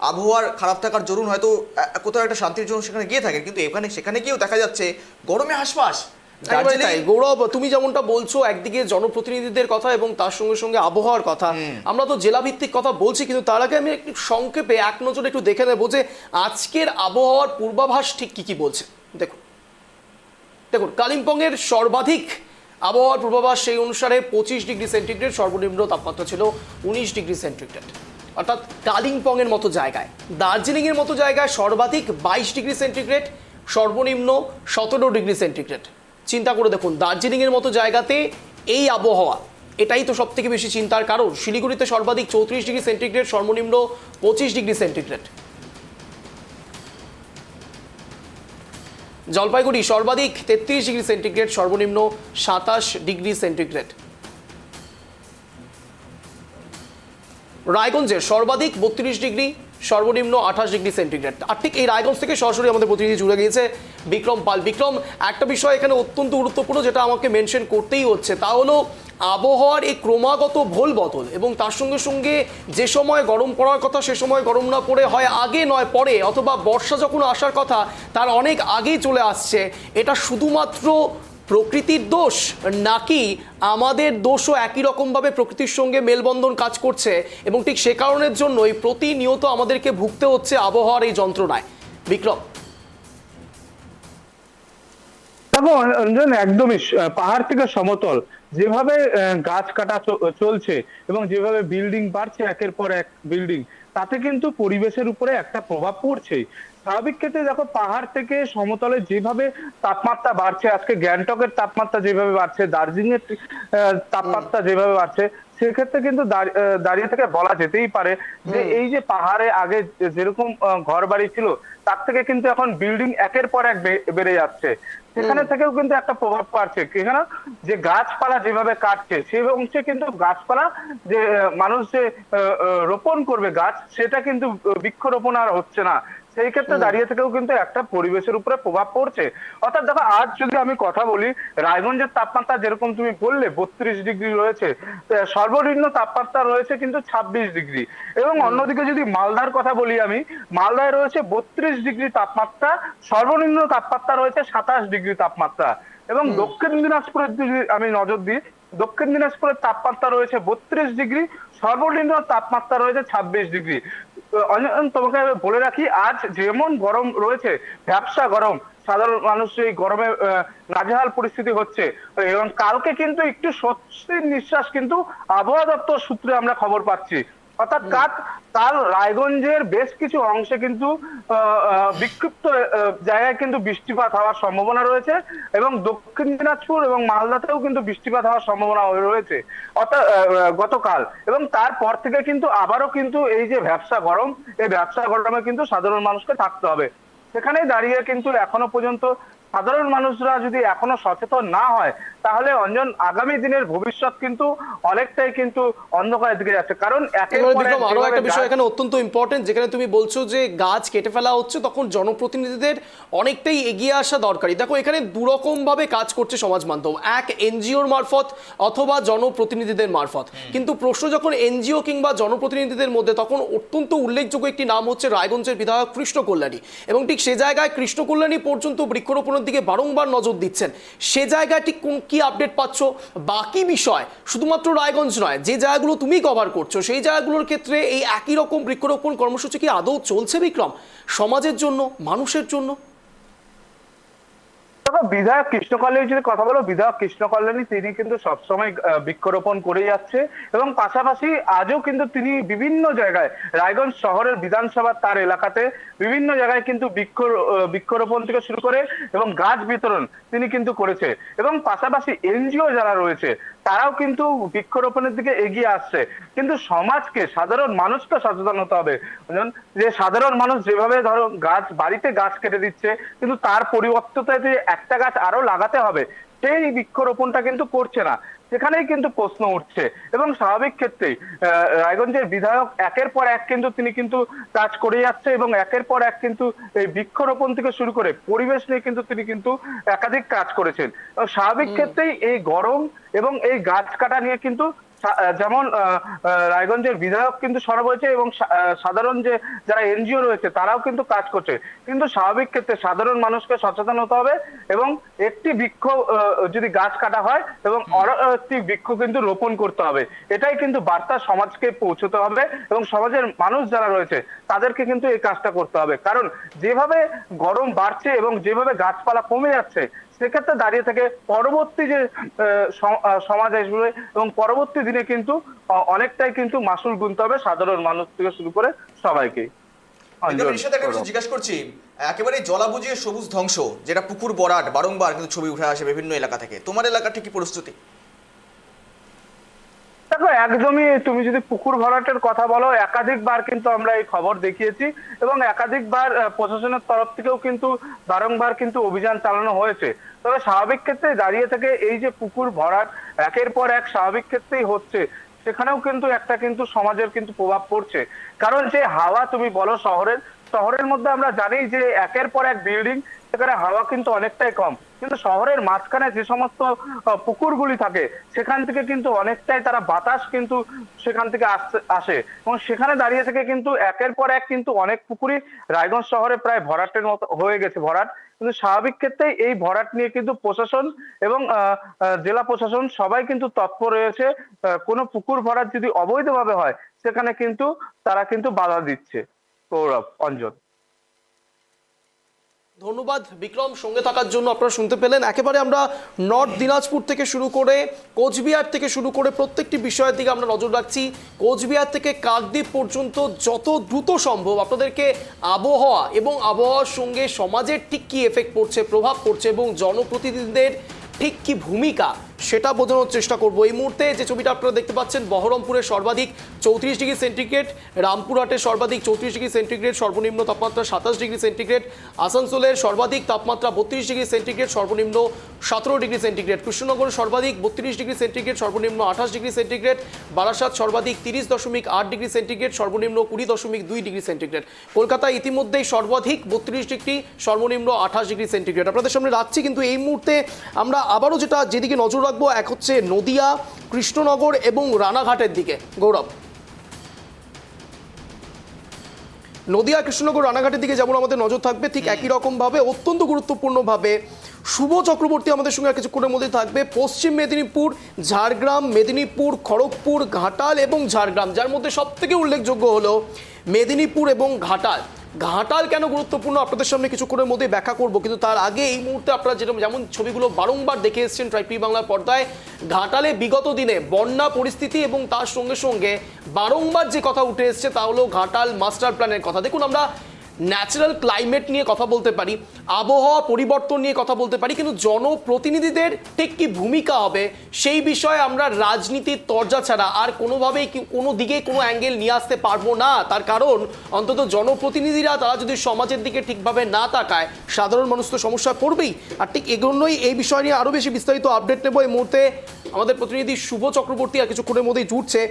B: আবহাওয়ার খারাপ থাকার জরুন হয়তো কোথাও একটা শান্তির জন্য সেখানে গিয়ে থাকেন, কিন্তু সেখানে গিয়েও দেখা যাচ্ছে গরমে হাসপাস।
A: একেবারে তাই গৌরব, তুমি যেমনটা বলছো একদিকে জনপ্রতিনিধিদের কথা এবং তার সঙ্গে সঙ্গে আবহাওয়ার কথা, আমরা তো জেলা ভিত্তিক কথা বলছি, কিন্তু তার আগে আমি একটু সংক্ষেপে এক নজরে একটু দেখে নেবো যে আজকের আবহাওয়ার পূর্বাভাস ঠিক কি বলছে। দেখুন দেখুন কালিম্পংয়ের সর্বাধিক আবহাওয়ার পূর্বাভাস সেই অনুসারে 25 ডিগ্রি সেন্টিগ্রেড, সর্বনিম্ন তাপমাত্রা ছিল 19 ডিগ্রি সেন্টিগ্রেড। অর্থাৎ কালিম্পংয়ের মতো জায়গায়, দার্জিলিংয়ের মতো জায়গায় সর্বাধিক 22 ডিগ্রি সেন্টিগ্রেড, সর্বনিম্ন 17 ডিগ্রি সেন্টিগ্রেড। চিন্তা করে দেখুন, দার্জিলিংয়ের মতো জায়গাতে এই আবহাওয়া, এটাই তো সব থেকে বেশি চিন্তার কারণ। শিলিগুড়িতে সর্বাধিক 34 ডিগ্রি সেন্টিগ্রেড, সর্বনিম্ন 25 ডিগ্রি সেন্টিগ্রেড। জলপাইগুড়ি সর্বাধিক 33 ডিগ্রি সেন্টিগ্রেড, সর্বনিম্ন 27 ডিগ্রি সেন্টিগ্রেড। রায়গঞ্জের সর্বাধিক 32 ডিগ্রি, সর্বনিম্ন 28 ডিগ্রি সেন্টিগ্রেড। আর ঠিক এই রায়গঞ্জ থেকে সরাসরি আমাদের প্রতিনিধি জুড়ে গিয়েছে বিক্রম পাল। বিক্রম, একটা বিষয় এখানে অত্যন্ত গুরুত্বপূর্ণ যেটা আমাকে মেনশন করতেই হচ্ছে, তা হলো আবহাওয়ার এই ক্রমাগত ভোল বদল, এবং তার সঙ্গে সঙ্গে যে সময় গরম পড়ার কথা সে সময় গরম না পড়ে হয় আগে নয় পরে, অথবা বর্ষা যখন আসার কথা তার অনেক আগেই চলে আসছে। এটা শুধুমাত্র প্রকৃতির দোষ, নাকি আমাদের দোষও একই রকমভাবে প্রকৃতির সঙ্গে মেলবন্ধন কাজ করছে, এবং ঠিক সে কারণের জন্যই প্রতিনিয়ত আমাদেরকে ভুগতে হচ্ছে আবহাওয়ার এই যন্ত্রণায়? বিক্রম,
D: দেখো অঞ্জন, একদমই পাহাড় থেকে সমতল যেভাবে গাছ কাটা চলছে এবং যেভাবে বিল্ডিং বাড়ছে একের পর এক বিল্ডিং, তাতে কিন্তু পরিবেশের উপরে একটা প্রভাব পড়ছেই। স্বাভাবিক ক্ষেত্রে দেখো, পাহাড় থেকে সমতলে যেভাবে তাপমাত্রা বাড়ছে, আজকে গ্যাংটকের তাপমাত্রা যেভাবে বাড়ছে, দার্জিলিং এর তাপমাত্রা যেভাবে বাড়ছে, সেক্ষেত্রে কিন্তু দাঁড়িয়ে থেকে বলা যেতেই পারে যে এই যে পাহাড়ে আগে যেরকম ঘর বাড়ি ছিল, তার থেকে কিন্তু এখন বিল্ডিং একের পর এক বেড়ে যাচ্ছে। সেখানে থেকেও কিন্তু একটা প্রভাব পড়ছে, এখানে যে গাছপালা যেভাবে কাটছে সেই অংশে কিন্তু গাছপালা যে মানুষ যে রোপণ করবে গাছ, সেটা কিন্তু বৃক্ষরোপণ আর হচ্ছে না। সেই ক্ষেত্রে দাঁড়িয়ে থেকেও কিন্তু একটা পরিবেশের উপরে প্রভাব পড়ছে। অর্থাৎ দেখো, আজ যদি আমি কথা বলি, রায়গঞ্জের তাপমাত্রা যেরকম তুমি বললে 32 ডিগ্রি রয়েছে, সর্বনিম্ন তাপমাত্রা রয়েছে কিন্তু 26 ডিগ্রি। এবং অন্যদিকে যদি মালদার কথা বলি, আমি মালদায় রয়েছে 32 ডিগ্রি তাপমাত্রা, সর্বনিম্ন তাপমাত্রা রয়েছে 27 ডিগ্রি তাপমাত্রা। এবং দক্ষিণ দিনাজপুরের যদি আমি নজর দিই, দক্ষিণ দিনাজপুরের তাপমাত্রা রয়েছে 32 ডিগ্রি, সর্বনিম্ন তাপমাত্রা রয়েছে 26 ডিগ্রি। তোমাকে বলে রাখি, আজ যেমন গরম রয়েছে, ভ্যাপসা গরম, সাধারণ মানুষ এই গরমে নাজেহাল পরিস্থিতি হচ্ছে, এবং কালকে কিন্তু একটু স্বস্তির নিঃশ্বাস কিন্তু আবহাওয়া দপ্তর সূত্রে আমরা খবর পাচ্ছি। অর্থাৎ কাল রায়গঞ্জের বেশ কিছু অংশে কিন্তু বিক্ষিপ্ত জায়গায় কিন্তু বৃষ্টিপাত হওয়ার সম্ভাবনা রয়েছে, এবং দক্ষিণ দিনাজপুর এবং মালদাতেও কিন্তু বৃষ্টিপাত হওয়ার সম্ভাবনা রয়েছে অর্থাৎ গতকাল। এবং তারপর থেকে কিন্তু আবারও কিন্তু এই যে ভ্যাপসা গরম, এই ভ্যাপসা গরমে কিন্তু সাধারণ মানুষকে থাকতে হবে। সেখানেই দাঁড়িয়ে কিন্তু এখনো পর্যন্ত সাধারণ মানুষরা যদি এখনো সচেতন না হয়, তাহলে অঞ্জন আগামী দিনের ভবিষ্যৎ কিন্তু অনেকটাই কিন্তু অন্ধকারের দিকে যাচ্ছে। কারণ
A: আরো একটা বিষয় এখানে অত্যন্ত ইম্পর্টেন্ট, যেখানে তুমি বলছো যে গাছ কেটে ফেলা হচ্ছে, তখন জনপ্রতিনিধিদের অনেকটাই এগিয়ে আসা দরকারি। দেখো, এখানে দুরকম ভাবে কাজ করছে সমাজ মাধ্যম, এক এনজিওর মারফত অথবা জনপ্রতিনিধিদের মারফত। কিন্তু প্রশ্ন যখন এনজিও কিংবা জনপ্রতিনিধিদের মধ্যে, তখন অত্যন্ত উল্লেখযোগ্য একটি নাম হচ্ছে রায়গঞ্জের বিধায়ক কৃষ্ণ কল্যাণী, এবং ঠিক সে জায়গায় কৃষ্ণ কল্যাণী পর্যন্ত বৃক্ষরোপণ দিকে বারংবার নজর দিচ্ছেন। সে জায়গায় ঠিক কি আপডেট পাচ্ছ? বাকি বিষয় শুধুমাত্র রায়গঞ্জ নয়, যে জায়গাগুলো তুমি কভার করছো সেই জায়গাগুলোর ক্ষেত্রে এই একই রকম বৃক্ষরোপণ কর্মসূচি কি আদৌ চলছে বিক্রম, সমাজের জন্য, মানুষের জন্য?
D: বিধায়ক কৃষ্ণ কল্যাণী যদি কথা বলো, বিধায়ক কৃষ্ণ কল্যাণী তিনি কিন্তু সবসময় বৃক্ষরোপণ করে যাচ্ছে, এবং পাশাপাশি আজও কিন্তু তিনি বিভিন্ন জায়গায়, রায়গঞ্জ শহরের বিধানসভা তার এলাকাতে বিভিন্ন জায়গায় কিন্তু বৃক্ষরোপণ থেকে শুরু করে এবং গাছ বিতরণ তিনি কিন্তু করেছে। এবং পাশাপাশি এনজিও যারা রয়েছে তারাও কিন্তু বৃক্ষরোপণের দিকে এগিয়ে আসছে। কিন্তু সমাজকে, সাধারণ মানুষকে সচেতন হতে হবে। যেমন যে সাধারণ মানুষ যেভাবে ধরো গাছ, বাড়িতে গাছ কেটে দিচ্ছে, কিন্তু তার পরিবর্তে যে একটা গাছ আরো লাগাতে হবে সেই বৃক্ষরোপণটা কিন্তু করছে না। সেখানেই কিন্তু প্রশ্ন উঠছে। এবং স্বাভাবিক ক্ষেত্রেই রায়গঞ্জের বিধায়ক একের পর এক কিন্তু তিনি কিন্তু কাজ করে যাচ্ছে, এবং একের পর এক কিন্তু এই বৃক্ষরোপণ থেকে শুরু করে পরিবেশ নিয়ে কিন্তু তিনি কিন্তু একাধিক কাজ করেছেন। এবং স্বাভাবিক ক্ষেত্রেই এই গরম এবং এই গাছ কাটা নিয়ে কিন্তু যেমন রায়গঞ্জের বিধায়ক কিন্তু সরব হয়েছে, এবং সাধারণ যে যারা এনজিও রয়েছে তারাও কিন্তু কাজ করছে। কিন্তু স্বাভাবিক ক্ষেত্রে সাধারণ মানুষকে সচেতন হতে হবে, এবং একটি বৃক্ষ যদি গাছ কাটা হয় এবং আরো একটি বৃক্ষ কিন্তু রোপণ করতে হবে। এটাই কিন্তু বার্তা সমাজকে পৌঁছতে হবে, এবং সমাজের মানুষ যারা রয়েছে তাদেরকে কিন্তু এই কাজটা করতে হবে। কারণ যেভাবে গরম বাড়ছে এবং যেভাবে গাছপালা কমে যাচ্ছে, সেক্ষেত্রে দাঁড়িয়ে থেকে পরবর্তী যে সমাজ আসবে, এবং পরবর্তী দিনে কিন্তু অনেকটাই কিন্তু মাসুল গুনতে হবে সাধারণ মানুষ থেকে শুরু করে সবাইকে।
B: জিজ্ঞাসা করছি, একেবারে জলাভুজির সবুজ ধ্বংস, যেটা পুকুর ভরাট বারংবার কিন্তু ছবি উঠে আসে বিভিন্ন এলাকা থেকে, তোমার এলাকার ঠিক কি পরিস্থিতি?
D: দেখো, একদমই তুমি যদি পুকুর ভরাটের কথা বলো, একাধিকবার কিন্তু আমরা এই খবর দেখিয়েছি, এবং একাধিকবার প্রশাসনের তরফ থেকেও কিন্তু বারংবার কিন্তু অভিযান চালানো হয়েছে। তবে স্বাভাবিক ক্ষেত্রে দাঁড়িয়ে থেকে এই যে পুকুর ভরাট একের পর এক স্বাভাবিক ক্ষেত্রেই হচ্ছে, সেখানেও কিন্তু একটা কিন্তু সমাজের কিন্তু প্রভাব পড়ছে। কারণ যে হাওয়া তুমি বলো শহরের মধ্যে আমরা জানি যে একের পর এক বিল্ডিং, সেখানে হাওয়া কিন্তু অনেকটাই কম। কিন্তু শহরের মাঝখানে যে সমস্ত পুকুরগুলি থাকে, সেখান থেকে কিন্তু অনেকটাই তারা বাতাস কিন্তু সেখান থেকে আসে, এবং সেখানে দাঁড়িয়ে থেকে কিন্তু একের পর এক কিন্তু অনেক পুকুরই রায়গঞ্জ শহরে প্রায় ভরাটের মতো হয়ে গেছে ভরাট। কিন্তু স্বাভাবিক ক্ষেত্রেই এই ভরাট নিয়ে কিন্তু প্রশাসন এবং জেলা প্রশাসন সবাই কিন্তু তৎপর রয়েছে। কোনো পুকুর ভরাট যদি অবৈধভাবে হয়, সেখানে কিন্তু তারা কিন্তু বাধা দিচ্ছে। গৌরব, অঞ্জন।
A: ধন্যবাদ বিক্রম, সঙ্গে থাকার জন্য। আপনারা শুনতে পেলেন, একেবারে আমরা নর্থ দিনাজপুর থেকে শুরু করে কোচবিহার থেকে শুরু করে প্রত্যেকটি বিষয়ের দিকে আমরা নজর রাখছি। কোচবিহার থেকে কাকদ্বীপ পর্যন্ত যত দ্রুত সম্ভব আপনাদেরকে আবহাওয়া এবং আবহাওয়ার সঙ্গে সমাজের ঠিক কী এফেক্ট পড়ছে, প্রভাব পড়ছে, এবং জনপ্রতিনিধিদের ঠিক কী ভূমিকা সেটা বোঝানোর চেষ্টা করব। এই মুহূর্তে যে ছবিটা আপনারা দেখতে পাচ্ছেন, বহরমপুরের সর্বাধিক 34 ডিগ্রি সেন্টিগ্রেড, রামপুরহাটের সর্বাধিক 34 ডিগ্রি সেন্টিগ্রেড, সর্বনিম্ন তাপমাত্রা 27 ডিগ্রি সেন্টিগ্রেড, আসানসোলের সর্বাধিক তাপমাত্রা 32 ডিগ্রি সেন্টিগ্রেড, সর্বনিম্ন 17 ডিগ্রি সেন্টিগ্রেড, কৃষ্ণনগরের সর্বাধিক 32 ডিগ্রি সেন্টিগ্রেড, সর্বনিম্ন 28 ডিগ্রি সেন্টিগ্রেড, বারাসাত সর্বাধিক 30.8 ডিগ্রি সেন্টিগ্রেড, সর্বনিম্ন 20.2 ডিগ্রি সেন্টিগ্রেড, কলকাতায় ইতিমধ্যেই সর্বাধিক 32 ডিগ্রি, সর্বনিম্ন 28 ডিগ্রি সেন্টিগ্রেড আপনাদের সামনে রাখছি। কিন্তু এই মুহূর্তে আমরা আবারও যেদিকে নজর রাখবো, এক হচ্ছে নদিয়া, কৃষ্ণনগর এবং রানাঘাটের দিকে। গৌরব, নদিয়া, কৃষ্ণনগর, রানাঘাটের দিকে যেমন আমাদের নজর থাকবে, ঠিক একই রকমভাবে অত্যন্ত গুরুত্বপূর্ণভাবে শুভ চক্রবর্তী আমাদের সঙ্গে কিছুক্ষণের মধ্যে থাকবে। পশ্চিম মেদিনীপুর, ঝাড়গ্রাম, মেদিনীপুর, খড়গপুর, ঘাটাল এবং ঝাড়গ্রাম, যার মধ্যে সবথেকে উল্লেখযোগ্য হলো মেদিনীপুর এবং ঘাটাল। ঘাটাল কেন গুরুত্বপূর্ণ আপনাদের সামনে কিছুক্ষণের মধ্যে ব্যাখ্যা করব, কিন্তু তার আগে এই মুহূর্তে আপনারা যেমন ছবিগুলো বারংবার দেখে এসেছেন ট্রাইপি বাংলার পর্দায়, ঘাটালে বিগত দিনে বন্যা পরিস্থিতি এবং তার সঙ্গে সঙ্গে বারংবার যে কথা উঠে এসছে তা হলো ঘাটাল মাস্টার প্ল্যানের কথা। দেখুন, আমরা ন্যাচারাল ক্লাইমেট নিয়ে কথা বলতে পারি, আবহাওয়া পরিবর্তন নিয়ে কথা বলতে পারি, কিন্তু জনপ্রতিনিধিদের ঠিক কী ভূমিকা হবে সেই বিষয়ে আমরা রাজনীতির তরজা ছাড়া আর কোনোভাবেই কোনো দিকে কোনো অ্যাঙ্গেল নিয়ে আসতে পারবো না। তার কারণ অন্তত জনপ্রতিনিধিরা তারা যদি সমাজের দিকে ঠিকভাবে না তাকায়, সাধারণ মানুষ তো সমস্যায় পড়বেই। আর ঠিক এগুলোই এই বিষয় নিয়ে আরও বেশি বিস্তারিত আপডেট নেব। এই মুহূর্তে আমাদের প্রতিনিধি শুভ চক্রবর্তী আর কিছুক্ষণের মধ্যেই জুটছে।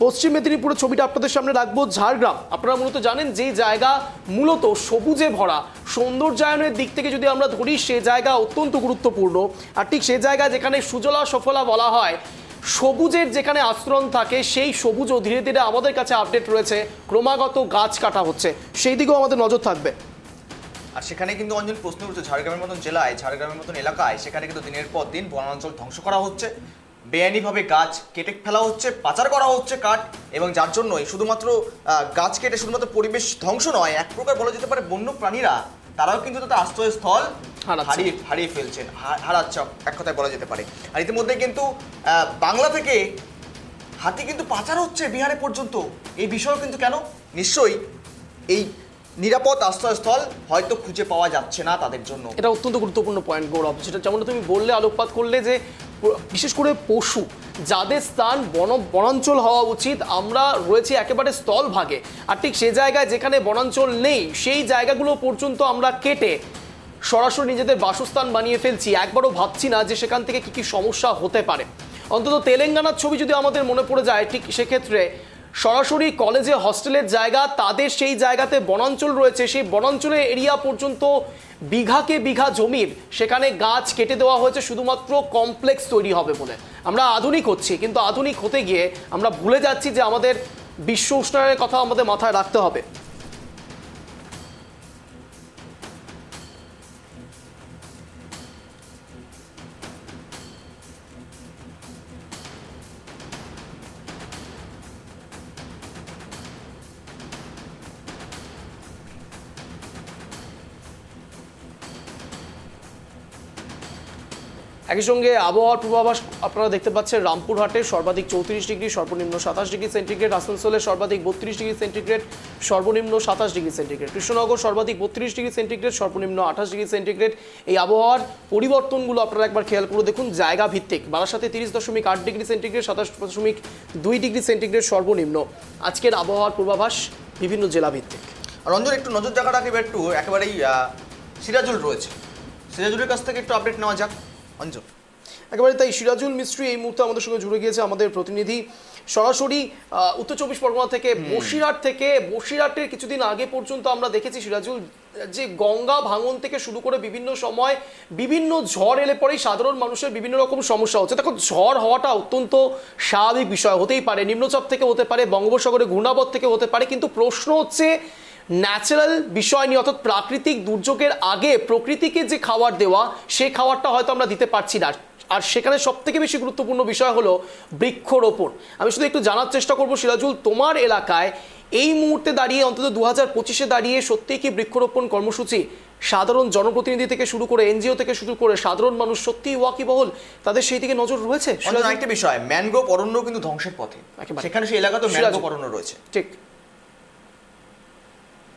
A: পশ্চিম মেদিনীপুরের ছবিটা আপনাদের সামনে রাখবো। ঝাড়গ্রাম, আপনারা মূলত জানেন যে জায়গা মূলত সবুজে ভরা, সৌন্দর্যায়নের দিক থেকে যদি আমরা ধরি, সে জায়গা অত্যন্ত গুরুত্বপূর্ণ। আর ঠিক সে জায়গা যেখানে সুজলা সফলা বলা হয়, সবুজের যেখানে আশ্রণ থাকে, সেই সবুজও ধীরে ধীরে আমাদের কাছে আপডেট রয়েছে, ক্রমাগত গাছ কাটা হচ্ছে, সেই দিকেও আমাদের নজর থাকবে।
B: আর সেখানে কিন্তু অঞ্জন প্রশ্ন উঠছে, ঝাড়গ্রামের মতন জেলায়, ঝাড়গ্রামের মতন এলাকায়, সেখানে কিন্তু দিনের পর দিন বনাঞ্চল ধ্বংস করা হচ্ছে, বেআইনিভাবে গাছ কেটে ফেলা হচ্ছে, পাচার করা হচ্ছে কাঠ, এবং যার জন্যই শুধুমাত্র গাছ কেটে শুধুমাত্র পরিবেশ ধ্বংস নয়, এক প্রকার বলা যেতে পারে বন্য প্রাণীরা তারাও কিন্তু তাদের আশ্রয়স্থল হারিয়ে ফেলছেন, হারাচ্ছে এক কথায় বলা যেতে পারে। আর ইতিমধ্যে কিন্তু বাংলা থেকে হাতি কিন্তু পাচার হচ্ছে বিহারে পর্যন্ত। এই বিষয়ও কিন্তু কেন, নিশ্চয়ই এই নিরাপদ আশ্রয়স্থল হয়তো খুঁজে পাওয়া যাচ্ছে না তাদের জন্য।
A: এটা অত্যন্ত গুরুত্বপূর্ণ পয়েন্ট গৌরব, যেটা যেমনটা তুমি বললে, আলোকপাত করলে, যে বিশেষ করে পশু যাদের স্থান বনাঞ্চল হওয়া উচিত, আমরা রয়েছি একেবারে স্থলভাগে, আর ঠিক সে জায়গায় যেখানে বনাঞ্চল নেই সেই জায়গাগুলো পর্যন্ত আমরা কেটে সরাসরি নিজেদের বাসস্থান বানিয়ে ফেলছি। একবারও ভাবছি না যে সেখান থেকে কি কি সমস্যা হতে পারে। অন্তত তেলেঙ্গানার ছবি যদি আমাদের মনে পড়ে যায়, ঠিক সেক্ষেত্রে সরাসরি কলেজে হস্টেলের জায়গা, তাদের সেই জায়গাতে বনাঞ্চল রয়েছে, সেই বনাঞ্চলের এরিয়া পর্যন্ত বিঘাকে বিঘা জমির সেখানে গাছ কেটে দেওয়া হয়েছে শুধুমাত্র কমপ্লেক্স তৈরি হবে বলে। আমরা আধুনিক হচ্ছি, কিন্তু আধুনিক হতে গিয়ে আমরা ভুলে যাচ্ছি যে আমাদের বিশ্ব উষ্ণায়নের কথা আমাদের মাথায় রাখতে হবে। একই সঙ্গে আবহাওয়ার পূর্বাভাস আপনারা দেখতে পাচ্ছেন, রামপুরহাটে সর্বাধিক 34 ডিগ্রি, সর্বনিম্ন 27 ডিগ্রি সেন্টিগ্রেড, আসানসোলে সর্বাধিক 32 ডিগ্রি সেন্টিগ্রেড, সর্বনিম্ন 27 ডিগ্রি সেন্টিগ্রেড, কৃষ্ণনগর সর্বাধিক 32 ডিগ্রি সেন্টিগ্রেড, সর্বনিম্ন 28 ডিগ্রি সেন্টিগ্রেড। এই আবহাওয়ার পরিবর্তনগুলো আপনারা একবার খেয়াল করে দেখুন, জায়গা ভিত্তিক। বারাসাতে 30.8 ডিগ্রি সেন্টিগ্রেড, 27.2 ডিগ্রি সেন্টিগ্রেড সর্বনিম্ন। আজকের আবহাওয়ার পূর্বাভাস বিভিন্ন জেলা ভিত্তিক।
B: রঞ্জন, একটু নজর জায়গা রাখবে একটু, একেবারেই সিরাজুল রয়েছে, সিরাজুলের কাছ থেকে একটু আপডেট নেওয়া যাক অঞ্জন।
A: একেবারে তাই, সিরাজুল মিস্ত্রি এই মুহূর্তে আমাদের সঙ্গে জুড়ে গিয়েছে, আমাদের প্রতিনিধি, সরাসরি উত্তর চব্বিশ পরগনা থেকে, বসিরহাটের কিছুদিন আগে পর্যন্ত আমরা দেখেছি সিরাজুল, যে গঙ্গা ভাঙন থেকে শুরু করে বিভিন্ন সময় বিভিন্ন ঝড় এলে পরেই সাধারণ মানুষের বিভিন্ন রকম সমস্যা হচ্ছে। দেখো, ঝড় হওয়াটা অত্যন্ত স্বাভাবিক বিষয়, হতেই পারে, নিম্নচাপ থেকে হতে পারে, বঙ্গোপসাগরে ঘূর্ণাবর্ত থেকে হতে পারে, কিন্তু প্রশ্ন হচ্ছে ন্যাচারাল বিষয় নিয়ে, অর্থাৎ প্রাকৃতিক দুর্যোগের আগে প্রকৃতিকে যে খাবার দেওয়া, সেই খাবারটা হয়তো আমরা দিতে পারছি না। আর সেখানে সব থেকে বেশি গুরুত্বপূর্ণ বিষয় হলো বৃক্ষরোপণ। আমি শুধু একটু জানার চেষ্টা করবো সিরাজুল, তোমার এলাকায় এই মুহূর্তে দাঁড়িয়ে, অন্তত 2025-এ দাঁড়িয়ে, সত্যিই কি বৃক্ষরোপণ কর্মসূচি সাধারণ জনপ্রতিনিধি থেকে শুরু করে, এনজিও থেকে শুরু করে সাধারণ মানুষ সত্যিই ওয়াকিবহল, তাদের সেই দিকে নজর রয়েছে?
B: একটা বিষয়, ম্যানগ্রোভ অরণ্য কিন্তু ধ্বংসের পথে, সেখানে সেই এলাকা তো ম্যানগ্রোভ অরণ্য রয়েছে।
A: ঠিক।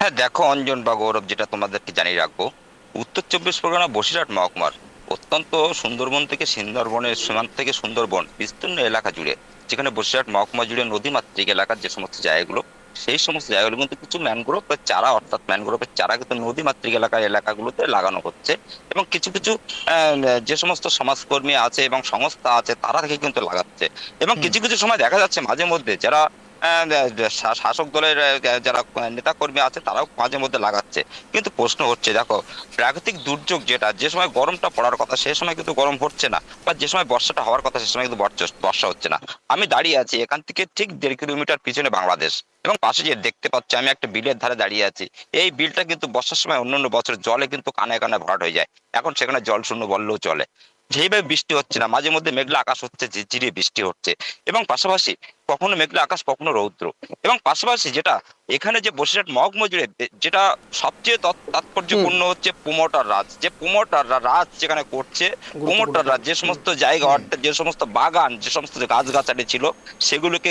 E: হ্যাঁ দেখো অঞ্জন বা গৌরব, যেটা তোমাদেরকে জানিয়ে রাখবো, উত্তর চব্বিশ পরগনা বসিরহাট মহকুমার অত্যন্ত সুন্দরবন থেকে সুন্দরবনের সীমান্ত থেকে সুন্দরবন বিস্তীর্ণ এলাকা জুড়ে, যেখানে বসিরহাট মহকুমা জুড়ে নদীমাতৃক এলাকার যে সমস্ত জায়গাগুলো, সেই সমস্ত জায়গাগুলো কিন্তু কিছু ম্যানগ্রোভের চারা, অর্থাৎ ম্যানগ্রোভের চারা কিন্তু নদীমাতৃক এলাকাগুলোতে লাগানো হচ্ছে, এবং কিছু কিছু যে সমস্ত সমাজকর্মী আছে এবং সংস্থা আছে তারা থেকে কিন্তু লাগাচ্ছে। এবং কিছু কিছু সময় দেখা যাচ্ছে মাঝে মধ্যে যারা শাসক দলের যারা নেতা কর্মী আছে তারাও মাঝে মধ্যে লাগাচ্ছে। কিন্তু প্রশ্ন হচ্ছে, দেখো, প্রাকৃতিক দুর্যোগ যেটা, যে সময় গরমটা পড়ার কথা সেই সময় কিন্তু গরম হচ্ছে না, বা যে সময় বর্ষাটা হওয়ার কথা সে সময় কিন্তু বর্ষা হচ্ছে না। আমি দাঁড়িয়ে আছি এখান থেকে ঠিক 1.5 কিলোমিটার পিছনে বাংলাদেশ, এবং পাশে যে দেখতে পাচ্ছি আমি একটা বিলের ধারে দাঁড়িয়ে আছি। এই বিলটা কিন্তু বর্ষার সময় অন্যান্য বছর জলে কিন্তু কানায় কানায় ভরাট হয়ে যায়, এখন সেখানে জল শূন্য বললেও চলে। যেইভাবে বৃষ্টি হচ্ছে না, মাঝে মধ্যে মেঘলা আকাশ হচ্ছে, ঝিরঝিরে বৃষ্টি হচ্ছে, এবং পাশাপাশি কখনো মেঘলা আকাশ কখনো রৌদ্র। এবং পাশাপাশি যেটা এখানে যে বসিরহাট মহকুমা জুড়ে যেটা সবচেয়ে তাৎপর্যপূর্ণ হচ্ছে প্রমোটার রাজ, যে প্রমোটার রাজ যেখানে করছে, প্রমোটার রাজ যে সমস্ত জায়গা, অর্থাৎ যে সমস্ত বাগান, যে সমস্ত গাছগাছালি ছিল সেগুলোকে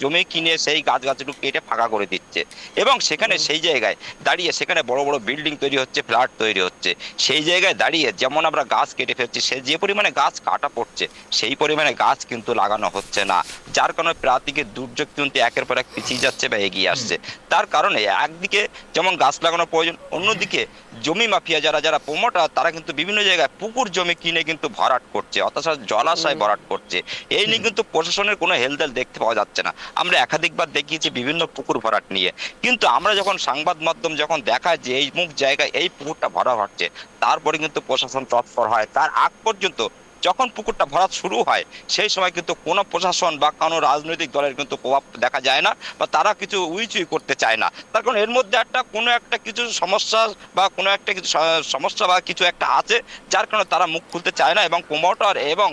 E: জমি কিনে সেই গাছগাছালি কেটে ফাঁকা করে দিচ্ছে, এবং সেখানে সেই জায়গায় দাঁড়িয়ে সেখানে বড় বড় বিল্ডিং তৈরি হচ্ছে, ফ্ল্যাট তৈরি হচ্ছে। সেই জায়গায় দাঁড়িয়ে যেমন আমরা গাছ কেটে ফেলছি, সে যে পরিমাণে গাছ কাটা পড়ছে সেই পরিমাণে গাছ কিন্তু লাগানো হচ্ছে না, যার কারণে প্রাকৃতিক দুর্যোগ কিন্তু একের পর এক পিছিয়ে যাচ্ছে বা এগিয়ে আসছে। তার কারণে একদিকে যেমন গাছ লাগানো প্রয়োজন, অন্যদিকে জমি মাফিয়া যারা প্রমোটার তারা কিন্তু বিভিন্ন জায়গায় পুকুর জমি কিনে কিন্তু ভরাট করছে, অথচ জলাশয় ভরাট করছে। এই নিয়ে কিন্তু প্রশাসনের কোনো হেলদোল দেখতে পাওয়া যাচ্ছে না। আমরা একাধিকবার দেখিয়েছি বিভিন্ন পুকুর ভরাট নিয়ে, কিন্তু আমরা যখন সংবাদ মাধ্যম যখন দেখায় যে এই মুখ জায়গায় এই পুকুরটা ভরা হচ্ছে, তারপরে কিন্তু প্রশাসন তৎপর হয়। তার আগ পর্যন্ত যখন পুকুরটা ভরাট শুরু হয় সেই সময় কিন্তু কোনো প্রশাসন বা কোনো রাজনৈতিক দলের কিন্তু প্রভাব দেখা যায় না, বা তারা কিছু উইচুই করতে চায় না। তার কারণ এর মধ্যে কোনো একটা কিছু সমস্যা বা কোনো একটা কিছু সমস্যা বা কিছু একটা আছে, যার কারণে তারা মুখ খুলতে চায় না। এবং প্রমোটার এবং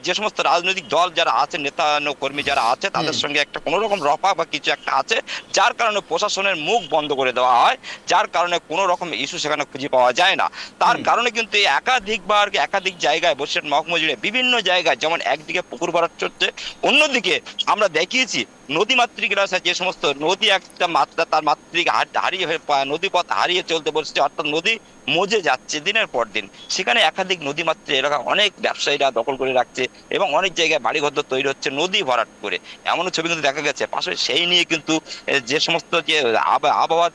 E: যে সমস্ত রাজনৈতিক দল যারা আছে, নেতা কর্মী যারা আছে, তাদের সঙ্গে একটা কোনো রকম রফা বা কিছু একটা আছে, যার কারণে প্রশাসনের মুখ বন্ধ করে দেওয়া হয়, যার কারণে কোনো রকম ইস্যু সেখানে খুঁজে পাওয়া যায় না। তার কারণে কিন্তু একাধিক জায়গায় বসিরহাট মহকুমা জুড়ে বিভিন্ন জায়গায় যেমন একদিকে পুকুর ভরাট চলছে, অন্যদিকে আমরা দেখিয়েছি নদীমাতৃক রাস্তা, যে সমস্ত নদী একটা মাত্রা তার মাতৃক হারিয়ে নদীপথ হারিয়ে চলতে বসছে, অর্থাৎ নদী মজে যাচ্ছে দিনের পর দিন। সেখানে একাধিক নদীমাতৃক এলাকা অনেক ব্যবসায়ীরা দখল করে রাখছে এবং অনেক জায়গায় বাড়িঘর তৈরি হচ্ছে নদী ভরাট করে, এমনও ছবি কিন্তু দেখা গেছে। পাশাপাশি সেই নিয়ে কিন্তু যে সমস্ত যে আবহাওয়ার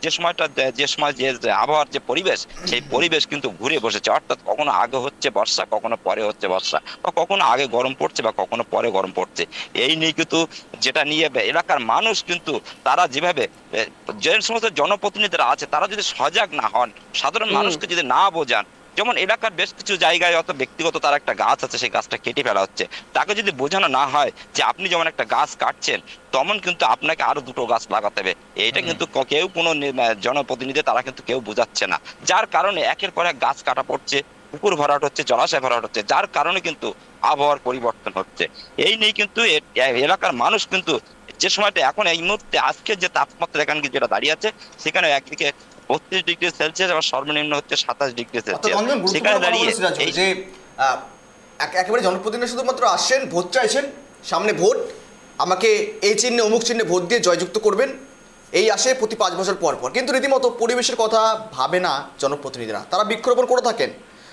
E: যে সময়টা যে সময় যে আবহাওয়ার যে পরিবেশ, সেই পরিবেশ কিন্তু ঘুরে বসেছে, অর্থাৎ কখনো আগে হচ্ছে বর্ষা, কখনো পরে হচ্ছে বর্ষা, বা কখনো আগে গরম পড়ছে বা কখনো পরে গরম পড়ছে। এই নিয়ে কিন্তু যেটা নিয়ে এলাকার মানুষ কিন্তু তারা যেভাবে যে সমস্ত জনপ্রতিনিধিরা আছে তারা যদি সজাগ না হন, সাধারণ মানুষকে যদি না বোঝান, যেমন এলাকার বেশ কিছু জায়গায় অত ব্যক্তিগত তার একটা গাছ আছে, সেই গাছটা কেটে ফেলা হচ্ছে, তাকে যদি বোঝানো না হয় যে আপনি যেমন একটা গাছ কাটছেন তেমন কিন্তু আপনাকে আরো দুটো গাছ লাগাতে হবে, এইটা কিন্তু কেউ কোনো জনপ্রতিনিধি তারা কিন্তু কেউ বোঝাচ্ছে না, যার কারণে একের পর এক গাছ কাটা পড়ছে, পুকুর ভরাট হচ্ছে, জলাশয় ভরাট হচ্ছে, যার কারণে কিন্তু আবহাওয়ার পরিবর্তন হচ্ছে। এই নিয়ে কিন্তু এলাকার মানুষ কিন্তু যে সময়টা এখন এই মুহূর্তে আজকের যে তাপমাত্রা এখানে যেটা দাঁড়িয়ে আছে, সেখানে একদিকে 32 ডিগ্রি সেলসিয়াস এবং সর্বনিম্ন হচ্ছে 27 ডিগ্রি সেলসিয়াস। সেখানে দাঁড়িয়ে এই
B: যে একেবারে জনপ্রতিনিধি শুধুমাত্র আসছেন, ভোট চাইছেন, সামনে ভোট, আমাকে এই চিহ্নে অমুক চিহ্নে ভোট দিয়ে জয়যুক্ত করবেন, এই আসে প্রতি 5 বছর পর পর, কিন্তু রীতিমতো পরিবেশের কথা ভাবে না জনপ্রতিনিধিরা। তারা বৃক্ষরোপণ করে থাকেন,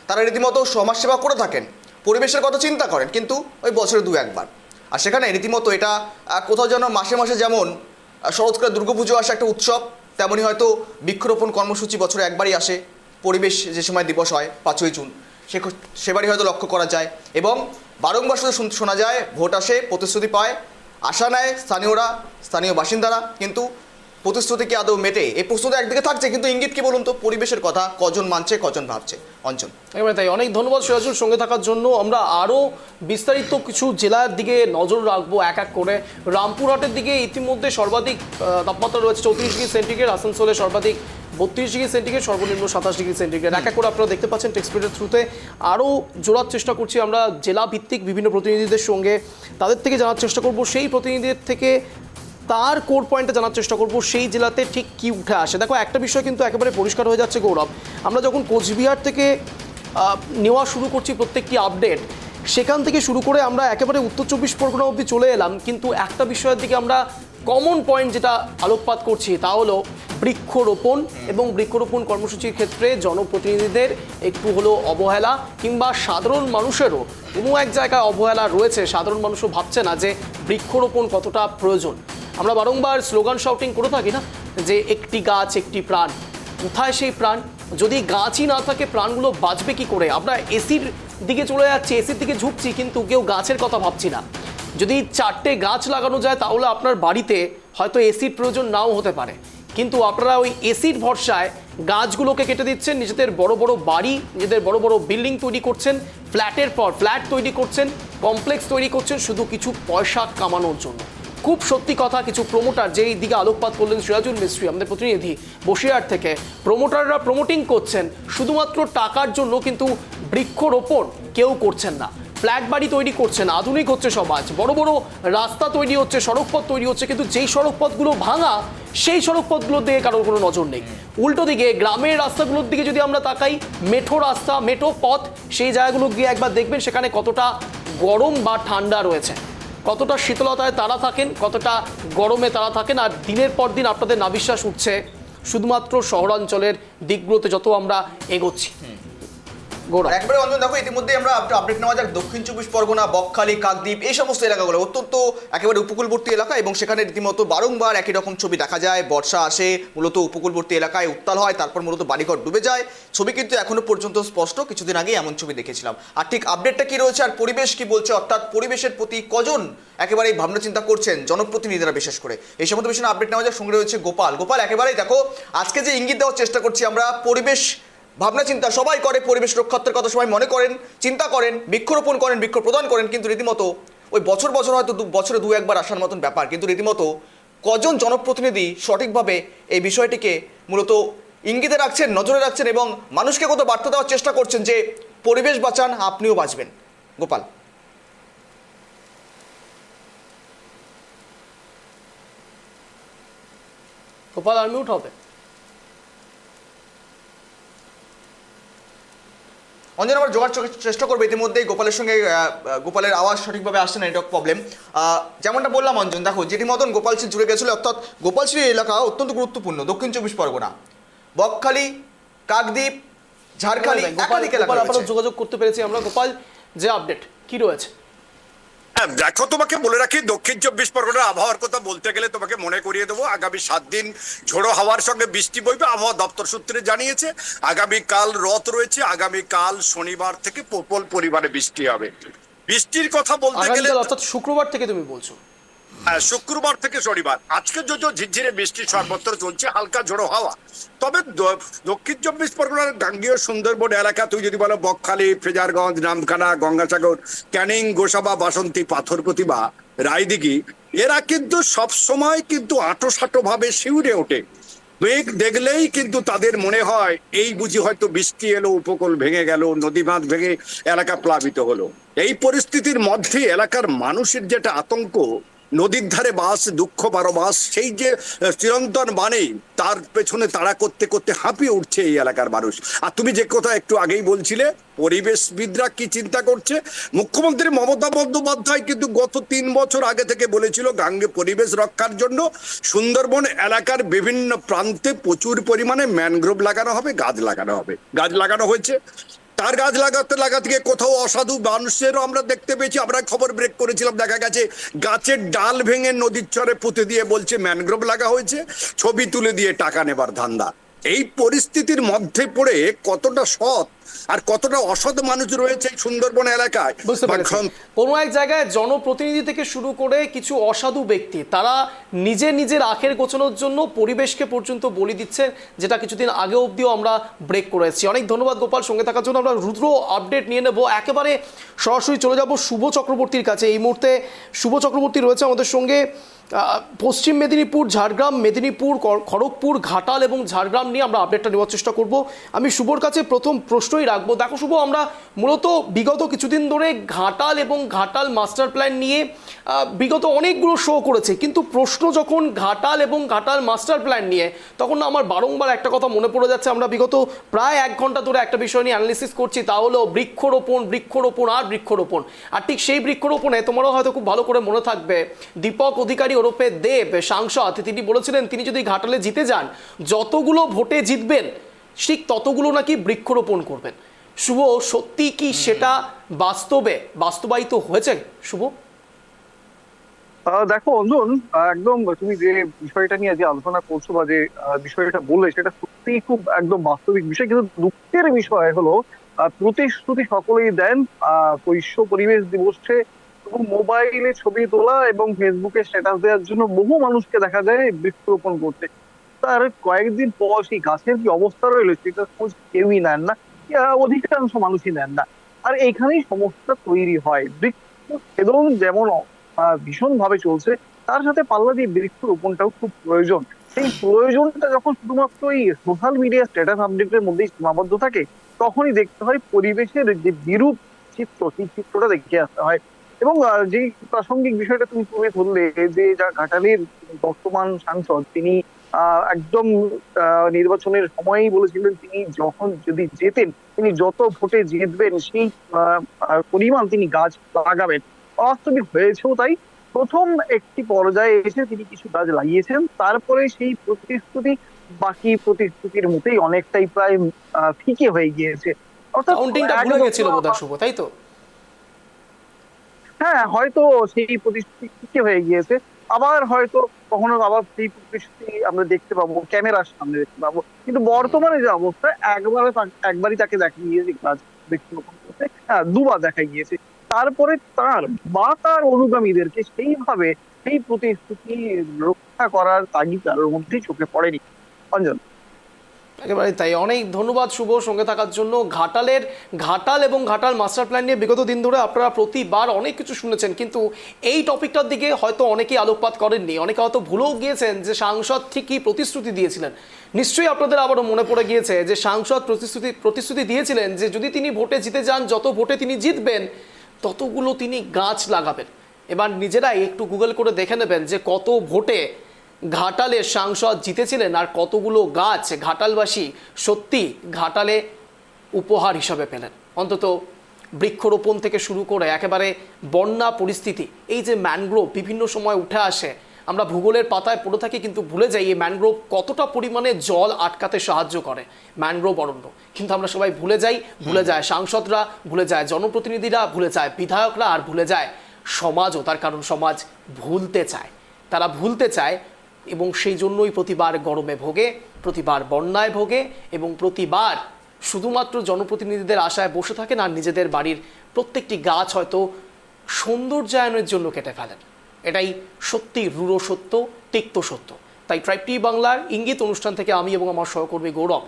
B: তারা রীতিমতো সমাজসেবা করে থাকেন, পরিবেশের কথা চিন্তা করেন, কিন্তু ওই বছরে 2-1 বার। আর সেখানে রীতিমতো এটা কোথাও যেন মাসে মাসে যেমন শরৎকালে দুর্গাপুজো আসে একটা উৎসব, তেমনই হয়তো বৃক্ষরোপণ কর্মসূচি বছরে একবারই আসে, পরিবেশ যে সময় দিবস হয় 5ই জুন, সেবারই হয়তো লক্ষ্য করা যায়। এবং বারংবার শুধু শোনা যায় ভোট আসে, প্রতিশ্রুতি পায়, আশা নেয় স্থানীয় বাসিন্দারা, কিন্তু প্রতিশ্রুতি কি আদৌ মেটে? এই প্রশ্নটা একদিকে থাকছে, কিন্তু ইঙ্গিত কি বলুন তো, পরিবেশের কথা কজন মানছে, কজন ভাবছে? অঞ্চল
A: একেবারে তাই। অনেক ধন্যবাদ সিরাজুল সঙ্গে থাকার জন্য। আমরা আরও বিস্তারিত কিছু জেলার দিকে নজর রাখবো এক এক করে। রামপুরহাটের দিকে ইতিমধ্যে সর্বাধিক তাপমাত্রা রয়েছে 34 ডিগ্রি সেন্টিগ্রেড, আসানসোলে সর্বাধিক 32 ডিগ্রি সেন্টিগ্রেড, সর্বনিম্ন 27 ডিগ্রি সেন্টিগ্রেড। এক এক করে আপনারা দেখতে পাচ্ছেন টেক্সপিডের থ্রুতে। আরও জোড়ার চেষ্টা করছি আমরা জেলা ভিত্তিক বিভিন্ন প্রতিনিধিদের সঙ্গে, তাদের থেকে জানার চেষ্টা করব, সেই প্রতিনিধিদের থেকে তার কোর পয়েন্টে জানার চেষ্টা করব সেই জেলাতে ঠিক কি উঠে আসে। দেখো, একটা বিষয় কিন্তু একেবারে পরিষ্কার হয়ে যাচ্ছে গৌরব, আমরা যখন কোচবিহার থেকে নেওয়া শুরু করছি প্রত্যেকটি আপডেট, সেখান থেকে শুরু করে আমরা একেবারে উত্তর 24 পরগনা অবধি চলে এলাম, কিন্তু একটা বিষয়ের দিকে আমরা কমন পয়েন্ট যেটা আলোকপাত করছি তা হলো বৃক্ষরোপণ, এবং বৃক্ষরোপণ কর্মসূচির ক্ষেত্রে জনপ্রতিনিধিদের একটু হলেও অবহেলা, কিংবা সাধারণ মানুষেরও কোনো এক জায়গায় অবহেলা রয়েছে। সাধারণ মানুষও ভাবছে না যে বৃক্ষরোপণ কতটা প্রয়োজন। আমরা বারংবার স্লোগান শাউটিং করে থাকি না, যে একটি গাছ একটি প্রাণ। কোথায় সেই প্রাণ? যদি গাছই না থাকে প্রাণগুলো বাঁচবে কি করে? আমরা এসির দিকে চলে যাচ্ছি, এসির দিকে ঝুঁকছি, কিন্তু কেউ গাছের কথা ভাবছি না। যদি 4টে গাছ লাগানো যায় তাহলে আপনার বাড়িতে হয়তো এসির প্রয়োজন নাও হতে পারে, কিন্তু আপনারা ওই এসির ভরসায় গাছগুলোকে কেটে দিচ্ছেন, নিজেদের বড় বড় বাড়ি, নিজেদের বড় বড় বিল্ডিং তৈরি করছেন, ফ্ল্যাটের পর ফ্ল্যাট তৈরি করছেন, কমপ্লেক্স তৈরি করছেন শুধু কিছু পয়সা কামানোর জন্য। খুব সত্যি কথা, কিছু প্রমোটার যেই দিকে আলোকপাত করলেন সিরাজুল মিস্ত্রি আমাদের প্রতিনিধি বসিরহাট থেকে, প্রমোটাররা প্রমোটিং করছেন শুধুমাত্র টাকার জন্য, কিন্তু বৃক্ষরোপণ কেউ করছেন না। ফ্ল্যাট বাড়ি তৈরি করছেন, আধুনিক হচ্ছে সমাজ, বড় বড় রাস্তা তৈরি হচ্ছে, সড়কপথ তৈরি হচ্ছে, কিন্তু যেই সড়কপথগুলো ভাঙা সেই সড়কপথগুলোর দিকে কারোর কোনো নজর নেই। উল্টো দিকে গ্রামের রাস্তাগুলোর দিকে যদি আমরা তাকাই, মেঠো রাস্তা, মেঠো পথ, সেই জায়গাগুলো গিয়ে একবার দেখবেন সেখানে কতটা গরম বা ঠান্ডা রয়েছে, কতটা শীতলতায় তারা থাকেন, কতটা গরমে তারা থাকেন। আর দিনের পর দিন আপনাদের নাবিশ্বাস উঠছে শুধুমাত্র শহরাঞ্চলের দিকগুলোতে যত আমরা এগোচ্ছি।
B: একবারে অঞ্জন, দেখো ইতিমধ্যে আমরা আপডেট নেওয়া যাক দক্ষিণ 24 পরগনা, বকখালি, কাকদ্বীপ, এই সমস্ত এলাকাগুলো অত্যন্ত একেবারে উপকূলবর্তী এলাকা, এবং সেখানে রীতিমতো বারংবার একই রকম ছবি দেখা যায়। বর্ষা আসে, মূলত উপকূলবর্তী এলাকায় উত্তাল হয়, তারপর মূলত বাড়িঘর ডুবে যায়। ছবি কিন্তু এখনো পর্যন্ত স্পষ্ট, কিছুদিন আগেই এমন ছবি দেখেছিলাম। আর ঠিক আপডেটটা কি রয়েছে আর পরিবেশ কি বলছে, অর্থাৎ পরিবেশের প্রতি কজন একেবারে ভাবনা চিন্তা করছেন জনপ্রতিনিধিরা বিশেষ করে, এই সমস্ত বিষয়ে আপডেট নেওয়া যাক। সঙ্গে রয়েছে গোপাল। গোপাল, একেবারেই দেখো আজকে যে ইঙ্গিত দেওয়ার চেষ্টা করছি আমরা, পরিবেশ ভাবনা চিন্তা সবাই করে, পরিবেশ রক্ষার্থের কথা সবাই মনে করেন, চিন্তা করেন, বৃক্ষরোপণ করেন, বৃক্ষ প্রদান করেন, কিন্তু রীতিমতো ওই বছর বছর হয়তো বছরে 2-1 বার আসার মতন ব্যাপার, কিন্তু রীতিমতো কজন জনপ্রতিনিধি সঠিকভাবে এই বিষয়টিকে মূলত ইঙ্গিতে রাখছেন, নজরে রাখছেন, এবং মানুষকে কত বার্তা দেওয়ার চেষ্টা করছেন যে পরিবেশ বাঁচান, আপনিও বাঁচবেন? গোপাল।
A: গোপাল আনমিউট হবে।
B: অঞ্জন আবার জোগাড় চেষ্টা করবে, ইতিমধ্যেই গোপালের সঙ্গে গোপালের আওয়াজ সঠিকভাবে আসছে না, নেটওয়ার্ক প্রবলেম। যেমনটা বললাম অঞ্জন, দেখো যেটি মতন গোপালশ্রী জুড়ে গেছিলো, অর্থাৎ গোপালশ্রী এলাকা অত্যন্ত গুরুত্বপূর্ণ দক্ষিণ 24 পরগনা, বকখালি, কাকদ্বীপ, ঝাড়খালি, একাধিক এলাকা
A: গোপাল
B: রয়েছে।
A: আবারও যোগাযোগ করতে পেরেছি আমরা। গোপাল, যে আপডেট কি রয়েছে?
F: হ্যাঁ, দেখো তোমাকে বলে রাখি, দক্ষিণ 24 পরগনার আবহাওয়ার কথা বলতে গেলে তোমাকে মনে করিয়ে দেবো, আগামী 7 দিন ঝোড়ো হাওয়ার সঙ্গে বৃষ্টি বইবে। আবহাওয়া দপ্তর সূত্রে জানিয়েছে আগামীকাল রথ রয়েছে, আগামীকাল শনিবার থেকে প্রবল পরিমাণে বৃষ্টি হবে। বৃষ্টির কথা বলতে গেলে
A: আগামীকাল অর্থাৎ শুক্রবার থেকে তুমি বলছো?
F: শুক্রবার থেকে শনিবার। আজকে যদিও ঝিরঝিরে বৃষ্টি সর্বত্র চলছে, হালকা ঝোড়ো হাওয়া। তবে দক্ষিণ 24 পরগনার গাঙ্গেয় সুন্দরবন এলাকা, তুই যদি বলো বকখালি, ফ্রেজারগঞ্জ, নামখানা, গঙ্গাসাগর, ক্যানিং, গোসাবা, বাসন্তী, পাথর প্রতিভা, রায়দিঘি, এরা কিন্তু সব সময় কিন্তু আঁটো ভাবে শিউরে ওঠে। মেঘ দেখলেই কিন্তু তাদের মনে হয় এই বুঝি হয়তো বৃষ্টি এলো, উপকূল ভেঙে গেল, নদী বাঁধ ভেঙে এলাকা প্লাবিত হলো। এই পরিস্থিতির মধ্যে এলাকার মানুষের যেটা আতঙ্ক, নদীর ধারে বাস, দুঃখ বারো মাস, সেই যে চিরন্তন বাণী, তার পেছনে তাড়া করতে করতে হাঁপিয়ে উঠছে এই এলাকার মানুষ। আর তুমি যে কথা একটু আগেই বলছিলে, পরিবেশবিদরা কি চিন্তা করছে, মুখ্যমন্ত্রী মমতা বন্দ্যোপাধ্যায় কিন্তু গত 3 বছর আগে থেকে বলেছিল গাঙ্গে পরিবেশ রক্ষার জন্য সুন্দরবন এলাকার বিভিন্ন প্রান্তে প্রচুর পরিমাণে ম্যানগ্রোভ লাগানো হবে, গাছ লাগানো হবে। গাছ লাগানো হয়েছে। তার গাছ লাগাতে গিয়ে কোথাও অসাধু মানুষেরও আমরা দেখতে পেয়েছি। আমরা খবর ব্রেক করেছিলাম, দেখা গেছে গাছের ডাল ভেঙে নদীর চরে পুঁতে দিয়ে বলছে ম্যানগ্রোভ লাগা হয়েছে, ছবি তুলে দিয়ে টাকা নেবার ধান্দা। এই পরিস্থিতির মধ্যে পড়ে কতটা সৎ আর কতটা অসৎ মানুষ রয়েছে সুন্দরবন এলাকায়।
A: বুঝতে পারছি, কোনো এক জায়গায় জনপ্রতিনিধি থেকে শুরু করে কিছু অসাধু ব্যক্তি, তারা নিজের আখের গোছানোর জন্য পরিবেশকে পর্যন্ত বলি দিচ্ছে, যেটা কিছুদিন আগে অবধিও আমরা ব্রেক করেছি। অনেক ধন্যবাদ গোপাল সঙ্গে থাকার জন্য। আমরা রুদ্র আপডেট নিয়ে নেব, একেবারে সরাসরি চলে যাব শুভ চক্রবর্তীর কাছে। এই মুহূর্তে শুভ চক্রবর্তী রয়েছে আমাদের সঙ্গে। পশ্চিম মেদিনীপুর, ঝাড়গ্রাম, মেদিনীপুর, খড়গপুর, ঘাটাল এবং ঝাড়গ্রাম নিয়ে আমরা আপডেটটা নেওয়ার চেষ্টা করব। আমি শুভর কাছে প্রথম প্রশ্নই রাখবো। দেখো শুভ, আমরা মূলত বিগত কিছুদিন ধরে ঘাটাল এবং ঘাটাল মাস্টার প্ল্যান নিয়ে বিগত অনেকগুলো শো করেছে, কিন্তু প্রশ্ন যখন ঘাটাল এবং ঘাটাল মাস্টার প্ল্যান নিয়ে, তখন না আমার বারংবার একটা কথা মনে পড়ে যাচ্ছে। আমরা বিগত প্রায় 1 ঘন্টা ধরে একটা বিষয় নিয়ে অ্যানালিসিস করছি, তা হলো বৃক্ষরোপণ আর বৃক্ষরোপণ। আর ঠিক সেই বৃক্ষরোপণে তোমারও হয়তো খুব ভালো করে মনে থাকবে, দীপক অধিকারী ওরফে দেব সাংসদ, তিনি বলেছিলেন তিনি যদি ঘাটালে জিতে যান, যতগুলো ভোটে জিতবেন ঠিক ততগুলো নাকি বৃক্ষরোপণ করবেন। শুভ, সত্যি কি সেটা বাস্তবায়িত হয়েছে শুভ?
G: দেখো অঞ্জন, একদম তুমি যে বিষয়টা নিয়ে যে আলোচনা করছো বা যে বিষয়টা বললে, সেটা সত্যি খুব একদম বাস্তবিক বিষয়। কিন্তু দুঃখের বিষয় হলো, প্রতিশ্রুতি সকলেই দেন। বিশ্ব পরিবেশ দিবসে মোবাইলে ছবি তোলা এবং ফেসবুকে স্ট্যাটাস দেওয়ার জন্য বহু মানুষকে দেখা যায় বৃক্ষরোপণ করতে। তার কয়েকদিন পর সেই গাছের কি অবস্থা রইলো সেটা খোঁজ কেউই নেন না, অধিকাংশ মানুষই নেন না। আর এইখানেই সমস্যা তৈরি হয়। বৃক্ষছেদন যেমন ভীষণ ভাবে চলছে, তার সাথে পাল্লা দিয়ে বৃক্ষরোপণটাও খুব প্রয়োজন। সেই প্রয়োজনটা যখন শুধুমাত্র এই সোশ্যাল মিডিয়া স্ট্যাটাস আপডেটের মধ্যেই সীমাবদ্ধ থাকে, তখনই দেখতে হয় পরিবেশের যে বিরূপ চিত্র, সেই চিত্রটা দেখে আসতে হয়। এবং যে প্রাসঙ্গিক বিষয়টা তুমি ধরলে, যে যা ঘাটালের বর্তমান সাংসদ, তিনি একদম নির্বাচনের সময়ই বলেছিলেন তিনি যখন যদি জেতেন, তিনি যত ভোটে জিতবেন সেই পরিমাণ তিনি গাছ লাগাবেন। বাস্তবিক হয়েছেও তাই। প্রথম একটি পর্যায়ে এসে তিনি কিছু গাছ লাগিয়েছেন, তারপরে সেই বাকি প্রতিশ্রুতির মতোই অনেকটাই প্রায় ফিকে হয়ে গিয়েছে। অর্থাৎ
A: গেছিল বোধহয় শুভ, তাই তো?
G: হ্যাঁ, হয়তো সেই প্রতিশ্রুতি ফিকে হয়ে গিয়েছে, আবার হয়তো কখনো আবার সেই প্রতিশ্রুতি আমরা দেখতে পাবো, ক্যামেরার সামনে দেখতে পাবো। কিন্তু বর্তমানে যে অবস্থা, একবারই তাকে দেখা গিয়েছে গাছ বৃক্ষরোপণ করতে, 2বার দেখা গিয়েছে। তারপরে তার অনুগামীদেরকে সেইভাবে সেই প্রতিশ্রুতি রক্ষা করার তাগিদ তার মধ্যেই চোখে পড়েনি। অঞ্জন,
A: একেবারে তাই। অনেক ধন্যবাদ শুভ সঙ্গে থাকার জন্য। ঘাটাল এবং ঘাটাল মাস্টার প্ল্যান নিয়ে বিগত দিন ধরে আপনারা প্রতিবার অনেক কিছু শুনেছেন, কিন্তু এই টপিকটার দিকে হয়তো অনেকেই আলোকপাত করেননি। অনেকে হয়তো ভুলেও গিয়েছেন যে সাংসদ ঠিকই প্রতিশ্রুতি দিয়েছিলেন। নিশ্চয়ই আপনাদের আবারও মনে পড়ে গিয়েছে যে সাংসদ প্রতিশ্রুতি দিয়েছিলেন যে যদি তিনি ভোটে জিতে যান, যত ভোটে তিনি জিতবেন ততগুলো তিনি গাছ লাগাবেন। এবার নিজেরাই একটু গুগল করে দেখে নেবেন যে কত ভোটে ঘাটালের সাংসদ জিতেছিলেন আর কতগুলো গাছ ঘাটালবাসী সত্যি ঘাটালে উপহার হিসাবে পেলেন। অন্তত বৃক্ষরোপণ থেকে শুরু করে একেবারে বন্যা পরিস্থিতি, এই যে ম্যানগ্রোভ বিভিন্ন সময় উঠে আসে, আমরা ভূগোলের পাতায় পড়ে থাকি কিন্তু ভুলে যাই এই ম্যানগ্রোভ কতটা পরিমাণে জল আটকাতে সাহায্য করে, ম্যানগ্রোভ অরণ্য। কিন্তু আমরা সবাই ভুলে যাই, ভুলে যায় সাংসদরা, ভুলে যায় জনপ্রতিনিধিরা, ভুলে যায় বিধায়করা, আর ভুলে যায় সমাজও। তার কারণ সমাজ ভুলতে চায়, তারা ভুলতে চায়, এবং সেই জন্যই প্রতিবার গরমে ভোগে, প্রতিবার বন্যায় ভোগে, এবং প্রতিবার শুধুমাত্র জনপ্রতিনিধিদের আশায় বসে থাকেন আর নিজেদের বাড়ির প্রত্যেকটি গাছ হয়তো সৌন্দর্যায়নের জন্য কেটে ফেলেন। এটাই সত্যি রূঢ় সত্য, তিক্ত সত্য। তাই ট্রাইব টিভি বাংলার ইঙ্গিত অনুষ্ঠান থেকে আমি এবং আমার সহকর্মী গৌরব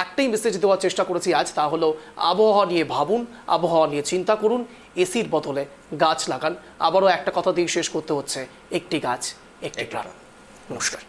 A: একটাই মেসেজ দেওয়ার চেষ্টা করেছি আজ, তা হলো আবহাওয়া নিয়ে ভাবুন, আবহাওয়া নিয়ে চিন্তা করুন, এসির বদলে গাছ লাগান। আবারও একটা কথা দিয়ে শেষ করতে হচ্ছে, একটি গাছ একটি প্রাণ। নমস্কার।